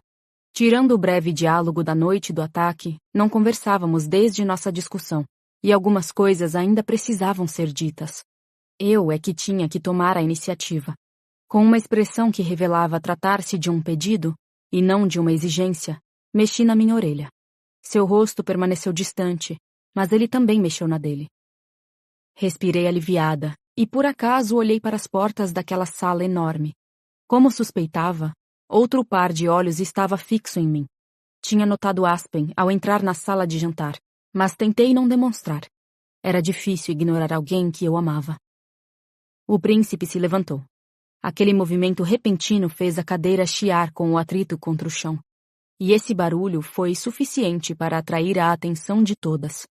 Tirando o breve diálogo da noite do ataque, não conversávamos desde nossa discussão, e algumas coisas ainda precisavam ser ditas. Eu é que tinha que tomar a iniciativa. Com uma expressão que revelava tratar-se de um pedido, e não de uma exigência, mexi na minha orelha. Seu rosto permaneceu distante, mas ele também mexeu na dele. Respirei aliviada, e por acaso olhei para as portas daquela sala enorme. Como suspeitava, outro par de olhos estava fixo em mim. Tinha notado Aspen ao entrar na sala de jantar, mas tentei não demonstrar. Era difícil ignorar alguém que eu amava. O príncipe se levantou. Aquele movimento repentino fez a cadeira chiar com o atrito contra o chão. E esse barulho foi suficiente para atrair a atenção de todas.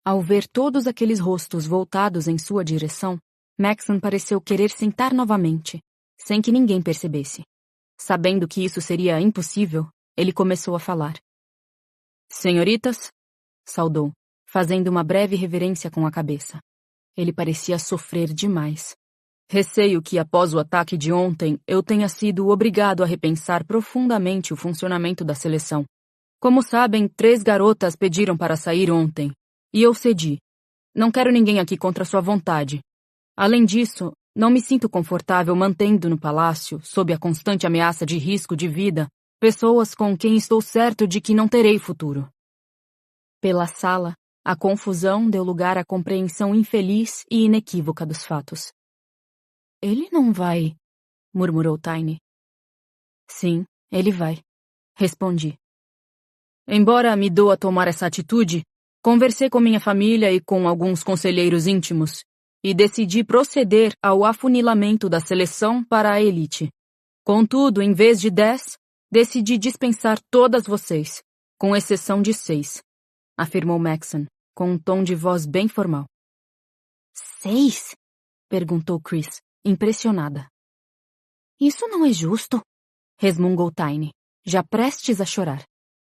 Ao ver todos aqueles rostos voltados em sua direção, Maxon pareceu querer sentar novamente, sem que ninguém percebesse. Sabendo que isso seria impossível, ele começou a falar. Senhoritas, saudou, fazendo uma breve reverência com a cabeça. Ele parecia sofrer demais. Receio que, após o ataque de ontem, eu tenha sido obrigado a repensar profundamente o funcionamento da seleção. Como sabem, 3 garotas pediram para sair ontem, e eu cedi. Não quero ninguém aqui contra sua vontade. Além disso, não me sinto confortável mantendo no palácio, sob a constante ameaça de risco de vida, pessoas com quem estou certo de que não terei futuro. Pela sala, a confusão deu lugar à compreensão infeliz e inequívoca dos fatos. Ele não vai, murmurou Tiny. Sim, ele vai, respondi. Embora me doa tomar essa atitude, conversei com minha família e com alguns conselheiros íntimos, e decidi proceder ao afunilamento da seleção para a elite. Contudo, em vez de 10, decidi dispensar todas vocês, com exceção de 6, afirmou Maxon, com um tom de voz bem formal. 6? Perguntou Chris, impressionada. Isso não é justo, resmungou Tiny, já prestes a chorar.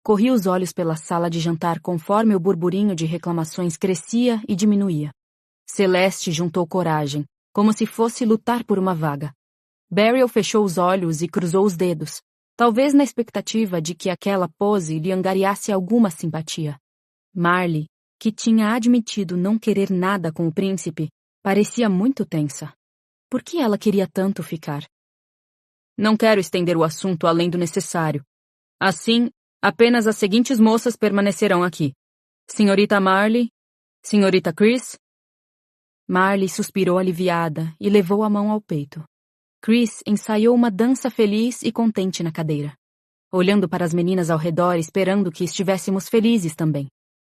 Corri os olhos pela sala de jantar conforme o burburinho de reclamações crescia e diminuía. Celeste juntou coragem, como se fosse lutar por uma vaga. Beryl fechou os olhos e cruzou os dedos, talvez na expectativa de que aquela pose lhe angariasse alguma simpatia. Marley, que tinha admitido não querer nada com o príncipe, parecia muito tensa. Por que ela queria tanto ficar? Não quero estender o assunto além do necessário. Assim, apenas as seguintes moças permanecerão aqui. Senhorita Marley, Senhorita Chris. Marley suspirou aliviada e levou a mão ao peito. Chris ensaiou uma dança feliz e contente na cadeira, olhando para as meninas ao redor esperando que estivéssemos felizes também.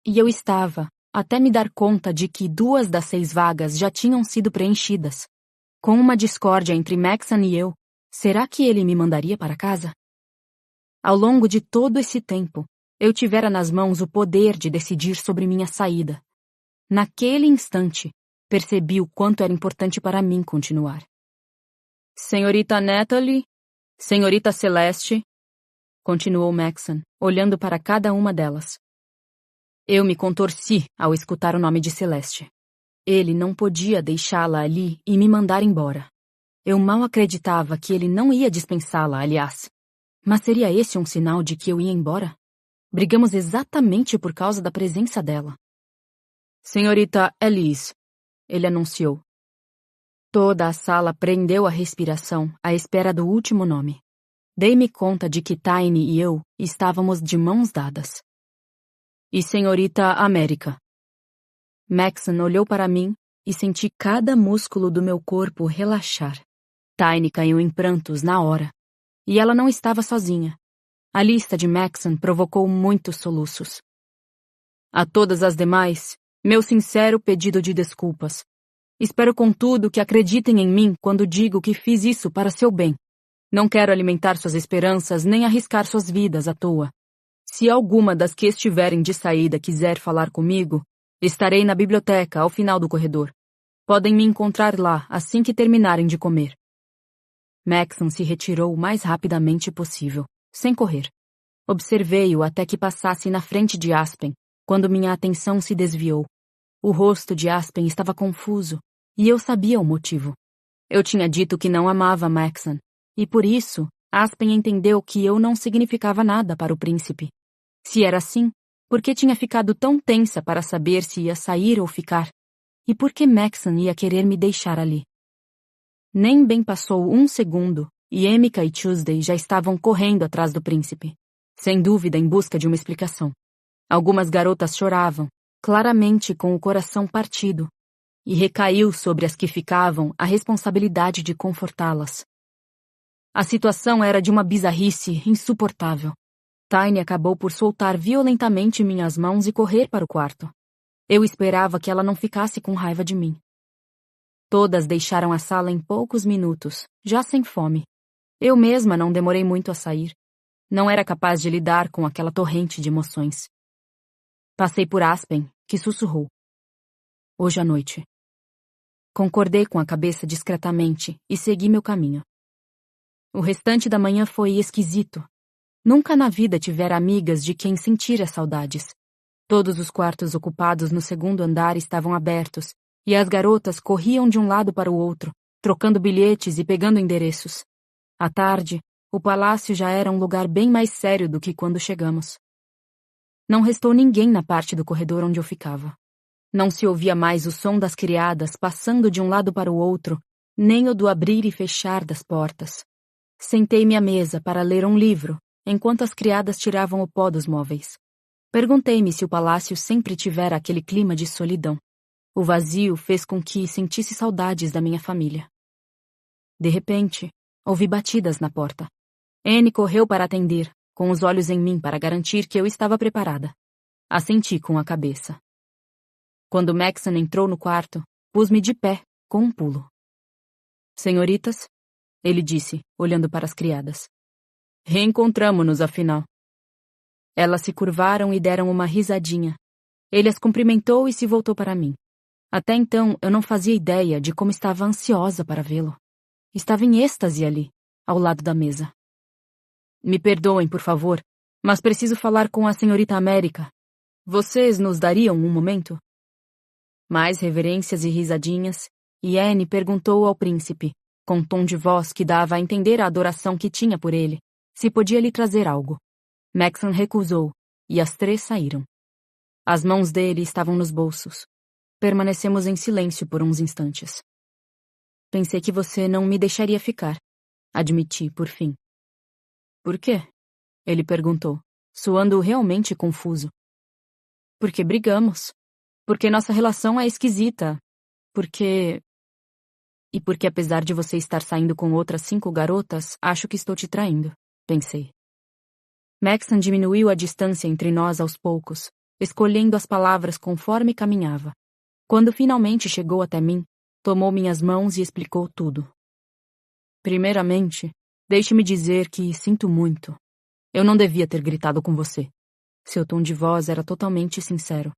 E eu estava, até me dar conta de que 2 das 6 vagas já tinham sido preenchidas. Com uma discórdia entre Maxon e eu, será que ele me mandaria para casa? Ao longo de todo esse tempo, eu tivera nas mãos o poder de decidir sobre minha saída. Naquele instante, percebi o quanto era importante para mim continuar. Senhorita Natalie, Senhorita Celeste, continuou Maxon, olhando para cada uma delas. Eu me contorci ao escutar o nome de Celeste. Ele não podia deixá-la ali e me mandar embora. Eu mal acreditava que ele não ia dispensá-la, aliás. Mas seria esse um sinal de que eu ia embora? Brigamos exatamente por causa da presença dela. Senhorita Elise, ele anunciou. Toda a sala prendeu a respiração à espera do último nome. Dei-me conta de que Tiny e eu estávamos de mãos dadas. E senhorita América. Maxon olhou para mim e senti cada músculo do meu corpo relaxar. Tiny caiu em prantos na hora. E ela não estava sozinha. A lista de Maxon provocou muitos soluços. A todas as demais, meu sincero pedido de desculpas. Espero, contudo, que acreditem em mim quando digo que fiz isso para seu bem. Não quero alimentar suas esperanças nem arriscar suas vidas à toa. Se alguma das que estiverem de saída quiser falar comigo, estarei na biblioteca ao final do corredor. Podem me encontrar lá assim que terminarem de comer. Maxon se retirou o mais rapidamente possível, sem correr. Observei-o até que passasse na frente de Aspen, quando minha atenção se desviou. O rosto de Aspen estava confuso, e eu sabia o motivo. Eu tinha dito que não amava Maxon, e por isso, Aspen entendeu que eu não significava nada para o príncipe. Se era assim, por que tinha ficado tão tensa para saber se ia sair ou ficar? E por que Maxon ia querer me deixar ali? Nem bem passou um segundo, e Emika e Tuesday já estavam correndo atrás do príncipe, sem dúvida em busca de uma explicação. Algumas garotas choravam, claramente com o coração partido, e recaiu sobre as que ficavam a responsabilidade de confortá-las. A situação era de uma bizarrice insuportável. Tiny acabou por soltar violentamente minhas mãos e correr para o quarto. Eu esperava que ela não ficasse com raiva de mim. Todas deixaram a sala em poucos minutos, já sem fome. Eu mesma não demorei muito a sair. Não era capaz de lidar com aquela torrente de emoções. Passei por Aspen, que sussurrou. Hoje à noite. Concordei com a cabeça discretamente e segui meu caminho. O restante da manhã foi esquisito. Nunca na vida tivera amigas de quem sentira saudades. Todos os quartos ocupados no segundo andar estavam abertos, e as garotas corriam de um lado para o outro, trocando bilhetes e pegando endereços. À tarde, o palácio já era um lugar bem mais sério do que quando chegamos. Não restou ninguém na parte do corredor onde eu ficava. Não se ouvia mais o som das criadas passando de um lado para o outro, nem o do abrir e fechar das portas. Sentei-me à mesa para ler um livro, enquanto as criadas tiravam o pó dos móveis. Perguntei-me se o palácio sempre tivera aquele clima de solidão. O vazio fez com que sentisse saudades da minha família. De repente, ouvi batidas na porta. Anne correu para atender, com os olhos em mim para garantir que eu estava preparada. Assenti com a cabeça. Quando Maxon entrou no quarto, pus-me de pé, com um pulo. Senhoritas, ele disse, olhando para as criadas. Reencontramo-nos, afinal. Elas se curvaram e deram uma risadinha. Ele as cumprimentou e se voltou para mim. Até então, eu não fazia ideia de como estava ansiosa para vê-lo. Estava em êxtase ali, ao lado da mesa. Me perdoem, por favor, mas preciso falar com a senhorita América. Vocês nos dariam um momento? Mais reverências e risadinhas, e Anne perguntou ao príncipe, com tom de voz que dava a entender a adoração que tinha por ele, se podia lhe trazer algo. Maxon recusou, e as três saíram. As mãos dele estavam nos bolsos. Permanecemos em silêncio por uns instantes. Pensei que você não me deixaria ficar, admiti, por fim. Por quê? Ele perguntou, soando realmente confuso. Porque brigamos. Porque nossa relação é esquisita. Porque... E porque apesar de você estar saindo com outras 5 garotas, acho que estou te traindo, pensei. Maxon diminuiu a distância entre nós aos poucos, escolhendo as palavras conforme caminhava. Quando finalmente chegou até mim, tomou minhas mãos e explicou tudo. Primeiramente, deixe-me dizer que sinto muito. Eu não devia ter gritado com você. Seu tom de voz era totalmente sincero.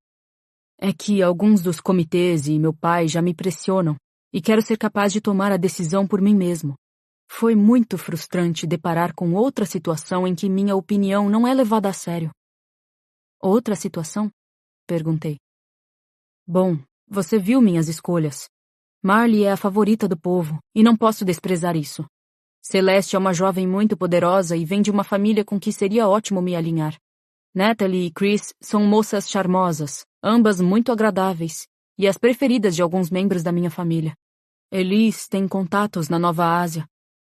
É que alguns dos comitês e meu pai já me pressionam, e quero ser capaz de tomar a decisão por mim mesmo. Foi muito frustrante deparar com outra situação em que minha opinião não é levada a sério. Outra situação? Perguntei. Bom, você viu minhas escolhas. Marley é a favorita do povo, e não posso desprezar isso. Celeste é uma jovem muito poderosa e vem de uma família com que seria ótimo me alinhar. Natalie e Chris são moças charmosas, ambas muito agradáveis, e as preferidas de alguns membros da minha família. Elise tem contatos na Nova Ásia.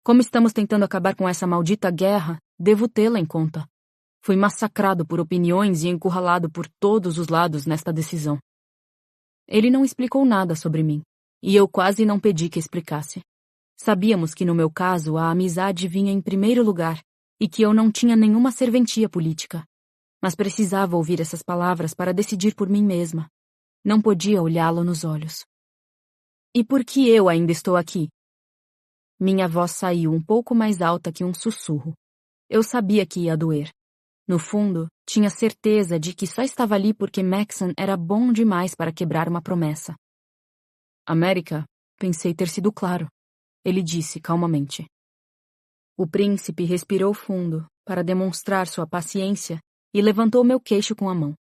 Como estamos tentando acabar com essa maldita guerra, devo tê-la em conta. Fui massacrado por opiniões e encurralado por todos os lados nesta decisão. Ele não explicou nada sobre mim, e eu quase não pedi que explicasse. Sabíamos que no meu caso a amizade vinha em primeiro lugar e que eu não tinha nenhuma serventia política. Mas precisava ouvir essas palavras para decidir por mim mesma. Não podia olhá-lo nos olhos. E por que eu ainda estou aqui? Minha voz saiu um pouco mais alta que um sussurro. Eu sabia que ia doer. No fundo, tinha certeza de que só estava ali porque Maxon era bom demais para quebrar uma promessa. América, pensei ter sido claro. Ele disse calmamente. O príncipe respirou fundo para demonstrar sua paciência e levantou meu queixo com a mão.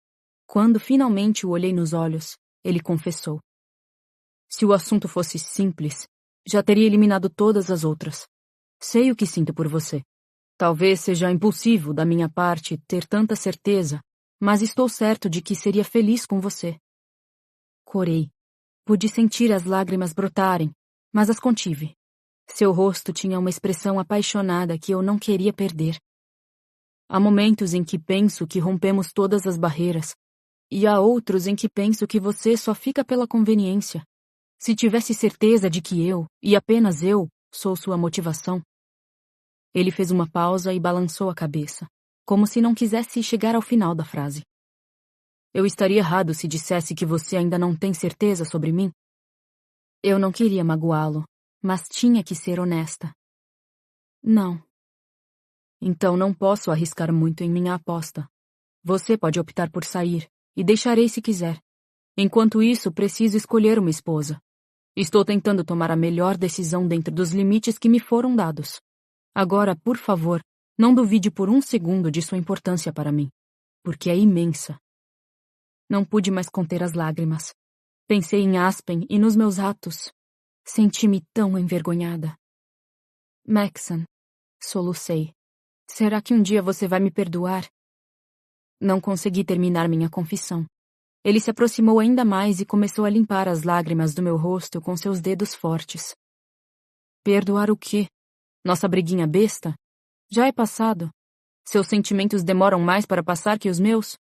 Quando finalmente o olhei nos olhos, ele confessou. Se o assunto fosse simples, já teria eliminado todas as outras. Sei o que sinto por você. Talvez seja impulsivo da minha parte ter tanta certeza, mas estou certo de que seria feliz com você. Corei. Pude sentir as lágrimas brotarem, mas as contive. Seu rosto tinha uma expressão apaixonada que eu não queria perder. Há momentos em que penso que rompemos todas as barreiras, e há outros em que penso que você só fica pela conveniência. Se tivesse certeza de que eu, e apenas eu, sou sua motivação. Ele fez uma pausa e balançou a cabeça, como se não quisesse chegar ao final da frase. Eu estaria errado se dissesse que você ainda não tem certeza sobre mim? Eu não queria magoá-lo, mas tinha que ser honesta. Não. Então não posso arriscar muito em minha aposta. Você pode optar por sair, e deixarei se quiser. Enquanto isso, preciso escolher uma esposa. Estou tentando tomar a melhor decisão dentro dos limites que me foram dados. Agora, por favor, não duvide por um segundo de sua importância para mim, porque é imensa. Não pude mais conter as lágrimas. Pensei em Aspen e nos meus atos. Senti-me tão envergonhada. Maxon, solucei. Será que um dia você vai me perdoar? Não consegui terminar minha confissão. Ele se aproximou ainda mais e começou a limpar as lágrimas do meu rosto com seus dedos fortes. Perdoar o quê? Nossa briguinha besta? Já é passado. Seus sentimentos demoram mais para passar que os meus?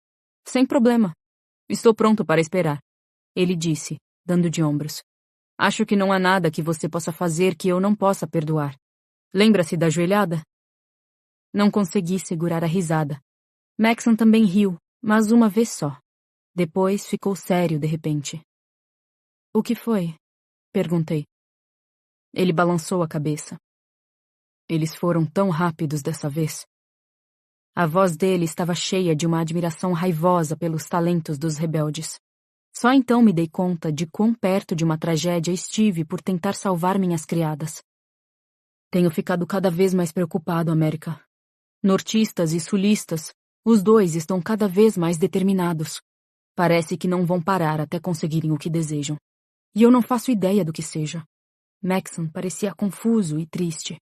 Sem problema. Estou pronto para esperar. Ele disse, dando de ombros. Acho que não há nada que você possa fazer que eu não possa perdoar. Lembra-se da joelhada? Não consegui segurar a risada. Maxon também riu, mas uma vez só. Depois ficou sério de repente. O que foi? Perguntei. Ele balançou a cabeça. Eles foram tão rápidos dessa vez. A voz dele estava cheia de uma admiração raivosa pelos talentos dos rebeldes. Só então me dei conta de quão perto de uma tragédia estive por tentar salvar minhas criadas. Tenho ficado cada vez mais preocupado, América. Nortistas e sulistas, os dois estão cada vez mais determinados. Parece que não vão parar até conseguirem o que desejam. E eu não faço ideia do que seja. Maxon parecia confuso e triste.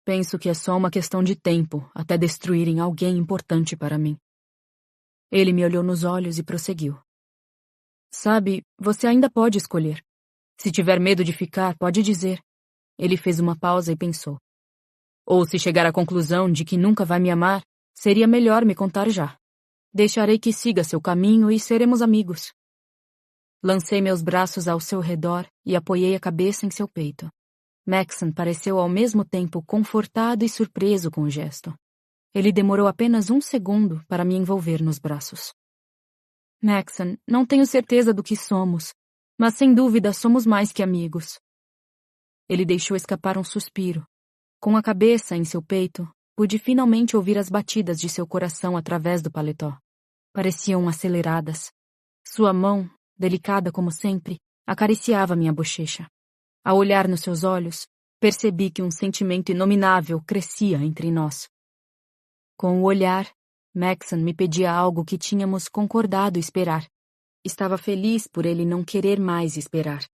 Penso que é só uma questão de tempo até destruírem alguém importante para mim. Ele me olhou nos olhos e prosseguiu. Sabe, você ainda pode escolher. Se tiver medo de ficar, pode dizer. Ele fez uma pausa e pensou. Ou se chegar à conclusão de que nunca vai me amar, seria melhor me contar já. Deixarei que siga seu caminho e seremos amigos. Lancei meus braços ao seu redor e apoiei a cabeça em seu peito. Maxon pareceu ao mesmo tempo confortado e surpreso com o gesto. Ele demorou apenas um segundo para me envolver nos braços. Maxon, não tenho certeza do que somos, mas sem dúvida somos mais que amigos. Ele deixou escapar um suspiro. Com a cabeça em seu peito, pude finalmente ouvir as batidas de seu coração através do paletó. Pareciam aceleradas. Sua mão, delicada como sempre, acariciava minha bochecha. Ao olhar nos seus olhos, Percebi que um sentimento inominável crescia entre nós. Com o olhar, Maxon me pedia algo que tínhamos concordado esperar. Estava feliz por ele não querer mais esperar.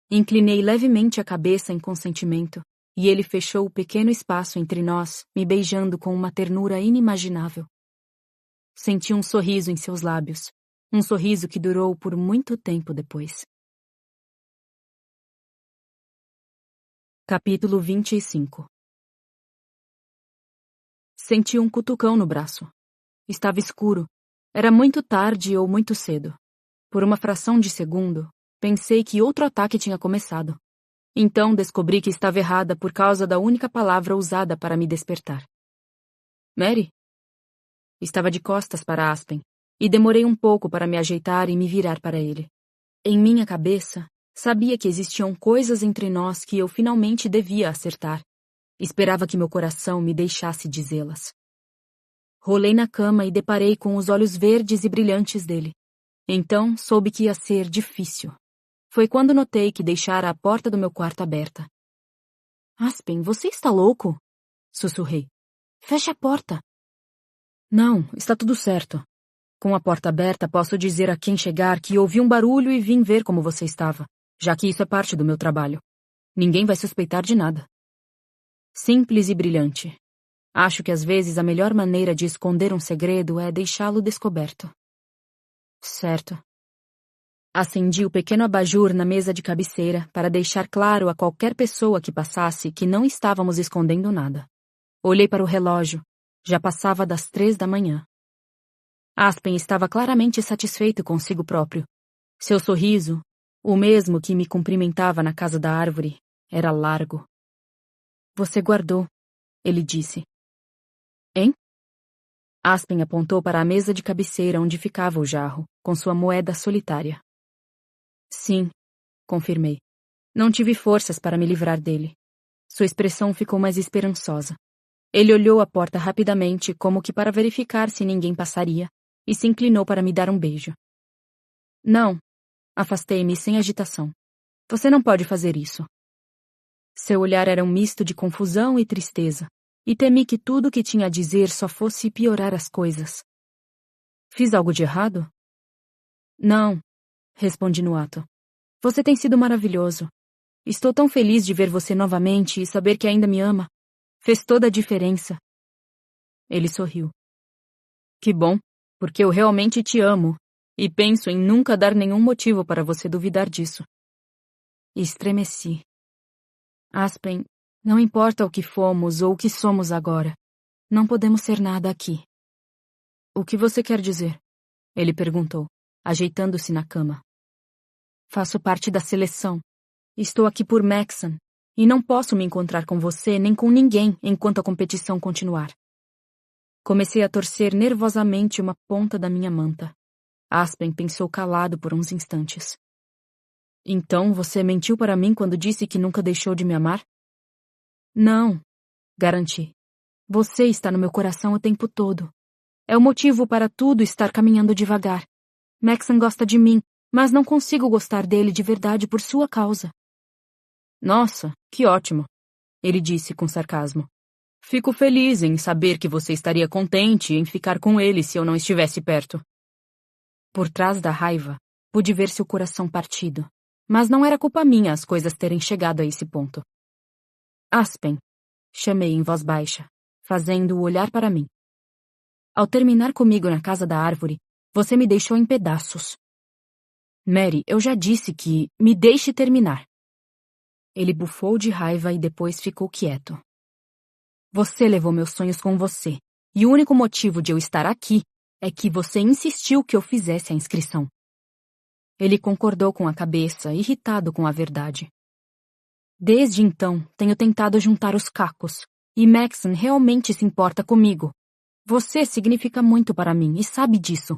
Inclinei levemente a cabeça em consentimento, e ele fechou o pequeno espaço entre nós, me beijando com uma ternura inimaginável. Senti um sorriso em seus lábios, um sorriso que durou por muito tempo depois. Capítulo 25. Senti um cutucão no braço. Estava escuro. Era muito tarde ou muito cedo. Por uma fração de segundo, pensei que outro ataque tinha começado. Então descobri que estava errada por causa da única palavra usada para me despertar. Mary? Estava de costas para Aspen, e demorei um pouco para me ajeitar e me virar para ele. Em minha cabeça, sabia que existiam coisas entre nós que eu finalmente devia acertar. Esperava que meu coração me deixasse dizê-las. Rolei na cama e deparei com os olhos verdes e brilhantes dele. Então soube que ia ser difícil. Foi quando notei que deixara a porta do meu quarto aberta. Aspen, você está louco? Sussurrei. Feche a porta. Não, está tudo certo. Com a porta aberta, posso dizer a quem chegar que ouvi um barulho e vim ver como você estava, já que isso é parte do meu trabalho. Ninguém vai suspeitar de nada. Simples e brilhante. Acho que às vezes a melhor maneira de esconder um segredo é deixá-lo descoberto. Certo. Acendi o pequeno abajur na mesa de cabeceira para deixar claro a qualquer pessoa que passasse que não estávamos escondendo nada. Olhei para o relógio. Já passava das 3 da manhã. Aspen estava claramente satisfeito consigo próprio. Seu sorriso, o mesmo que me cumprimentava na casa da árvore, era largo. Você guardou, ele disse. Hein? Aspen apontou para a mesa de cabeceira onde ficava o jarro, com sua moeda solitária. Sim, confirmei. Não tive forças para me livrar dele. Sua expressão ficou mais esperançosa. Ele olhou a porta rapidamente, como que para verificar se ninguém passaria, e se inclinou para me dar um beijo. Não, afastei-me sem agitação. Você não pode fazer isso. Seu olhar era um misto de confusão e tristeza, e temi que tudo o que tinha a dizer só fosse piorar as coisas. Fiz algo de errado? Não, respondi no ato. Você tem sido maravilhoso. Estou tão feliz de ver você novamente e saber que ainda me ama. Fez toda a diferença. Ele sorriu. Que bom, porque eu realmente te amo, e penso em nunca dar nenhum motivo para você duvidar disso. Estremeci. Aspen, não importa o que fomos ou o que somos agora. Não podemos ser nada aqui. O que você quer dizer? Ele perguntou, ajeitando-se na cama. Faço parte da seleção. Estou aqui por Maxon, e não posso me encontrar com você nem com ninguém enquanto a competição continuar. Comecei a torcer nervosamente uma ponta da minha manta. Aspen pensou calado por uns instantes. Então você mentiu para mim quando disse que nunca deixou de me amar? Não, garanti. Você está no meu coração o tempo todo. É o motivo para tudo estar caminhando devagar. Maxon gosta de mim, mas não consigo gostar dele de verdade por sua causa. Nossa, que ótimo, ele disse com sarcasmo. Fico feliz em saber que você estaria contente em ficar com ele se eu não estivesse perto. Por trás da raiva, pude ver seu coração partido, mas não era culpa minha as coisas terem chegado a esse ponto. Aspen, chamei em voz baixa, fazendo-o olhar para mim. Ao terminar comigo na casa da árvore, você me deixou em pedaços. Mary, eu já disse que me deixe terminar. Ele bufou de raiva e depois ficou quieto. Você levou meus sonhos com você, e o único motivo de eu estar aqui é que você insistiu que eu fizesse a inscrição. Ele concordou com a cabeça, irritado com a verdade. Desde então, tenho tentado juntar os cacos, e Maxon realmente se importa comigo. Você significa muito para mim, e sabe disso.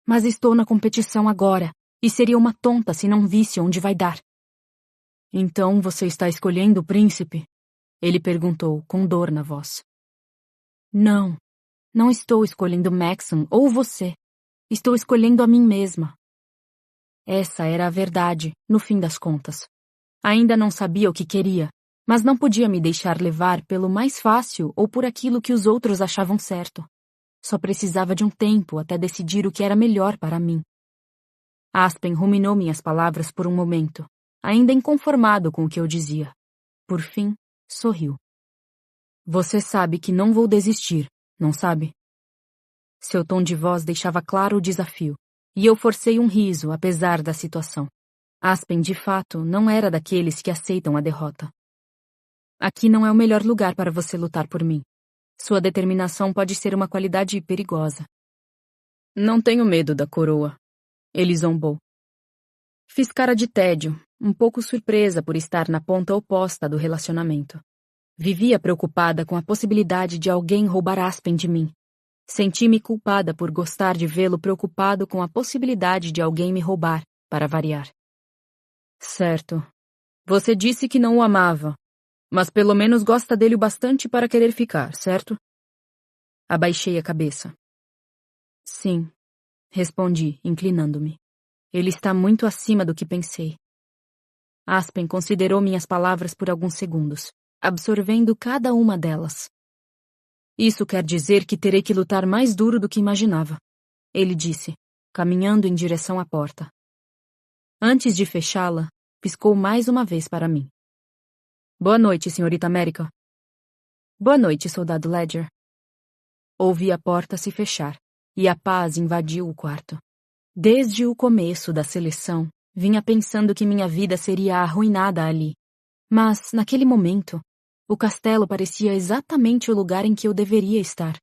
Mas estou na competição agora, e seria uma tonta se não visse onde vai dar. Então você está escolhendo o príncipe? Ele perguntou, com dor na voz. Não, não estou escolhendo Maxon ou você. Estou escolhendo a mim mesma. Essa era a verdade, no fim das contas. Ainda não sabia o que queria, Mas não podia me deixar levar pelo mais fácil ou por aquilo que os outros achavam certo. Só precisava de um tempo até decidir o que era melhor para mim. Aspen ruminou minhas palavras por um momento, ainda inconformado com o que eu dizia. Por fim, sorriu. Você sabe que não vou desistir, não sabe? Seu tom de voz deixava claro o desafio, e eu forcei um riso apesar da situação. Aspen, de fato, não era daqueles que aceitam a derrota. Aqui não é o melhor lugar para você lutar por mim. Sua determinação pode ser uma qualidade perigosa. Não tenho medo da coroa. Ele zombou. Fiz cara de tédio, um pouco surpresa por estar na ponta oposta do relacionamento. Vivia preocupada com a possibilidade de alguém roubar Aspen de mim. Senti-me culpada por gostar de vê-lo preocupado com a possibilidade de alguém me roubar, para variar. Certo. Você disse que não o amava, mas pelo menos gosta dele o bastante para querer ficar, certo? Abaixei a cabeça. Sim, respondi, inclinando-me. Ele está muito acima do que pensei. Aspen considerou minhas palavras por alguns segundos, absorvendo cada uma delas. Isso quer dizer que terei que lutar mais duro do que imaginava, ele disse, caminhando em direção à porta. Antes de fechá-la, piscou mais uma vez para mim. Boa noite, senhorita América. Boa noite, soldado Ledger. Ouvi a porta se fechar, e a paz invadiu o quarto. Desde o começo da seleção, vinha pensando que minha vida seria arruinada ali. Mas, naquele momento, o castelo parecia exatamente o lugar em que eu deveria estar.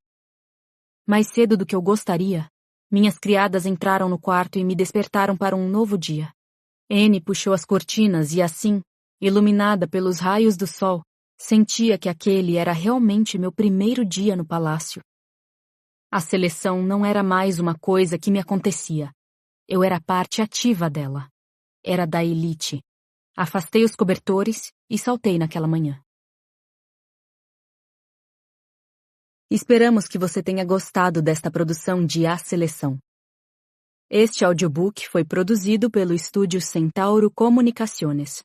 Mais cedo do que eu gostaria, minhas criadas entraram no quarto e me despertaram para um novo dia. Anne puxou as cortinas e assim, iluminada pelos raios do sol, sentia que aquele era realmente meu primeiro dia no palácio. A seleção não era mais uma coisa que me acontecia. Eu era parte ativa dela. Era da elite. Afastei os cobertores e saltei naquela manhã. Esperamos que você tenha gostado desta produção de A Seleção. Este audiobook foi produzido pelo estúdio Centauro Comunicaciones.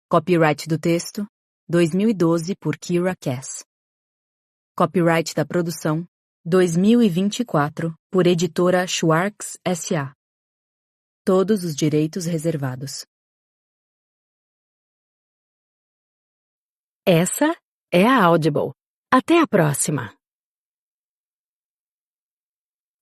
Copyright do texto, 2012 por Kira Cass. Copyright da produção, 2024 por editora Schwartz S.A. Todos os direitos reservados. Essa é a Audible. Até a próxima!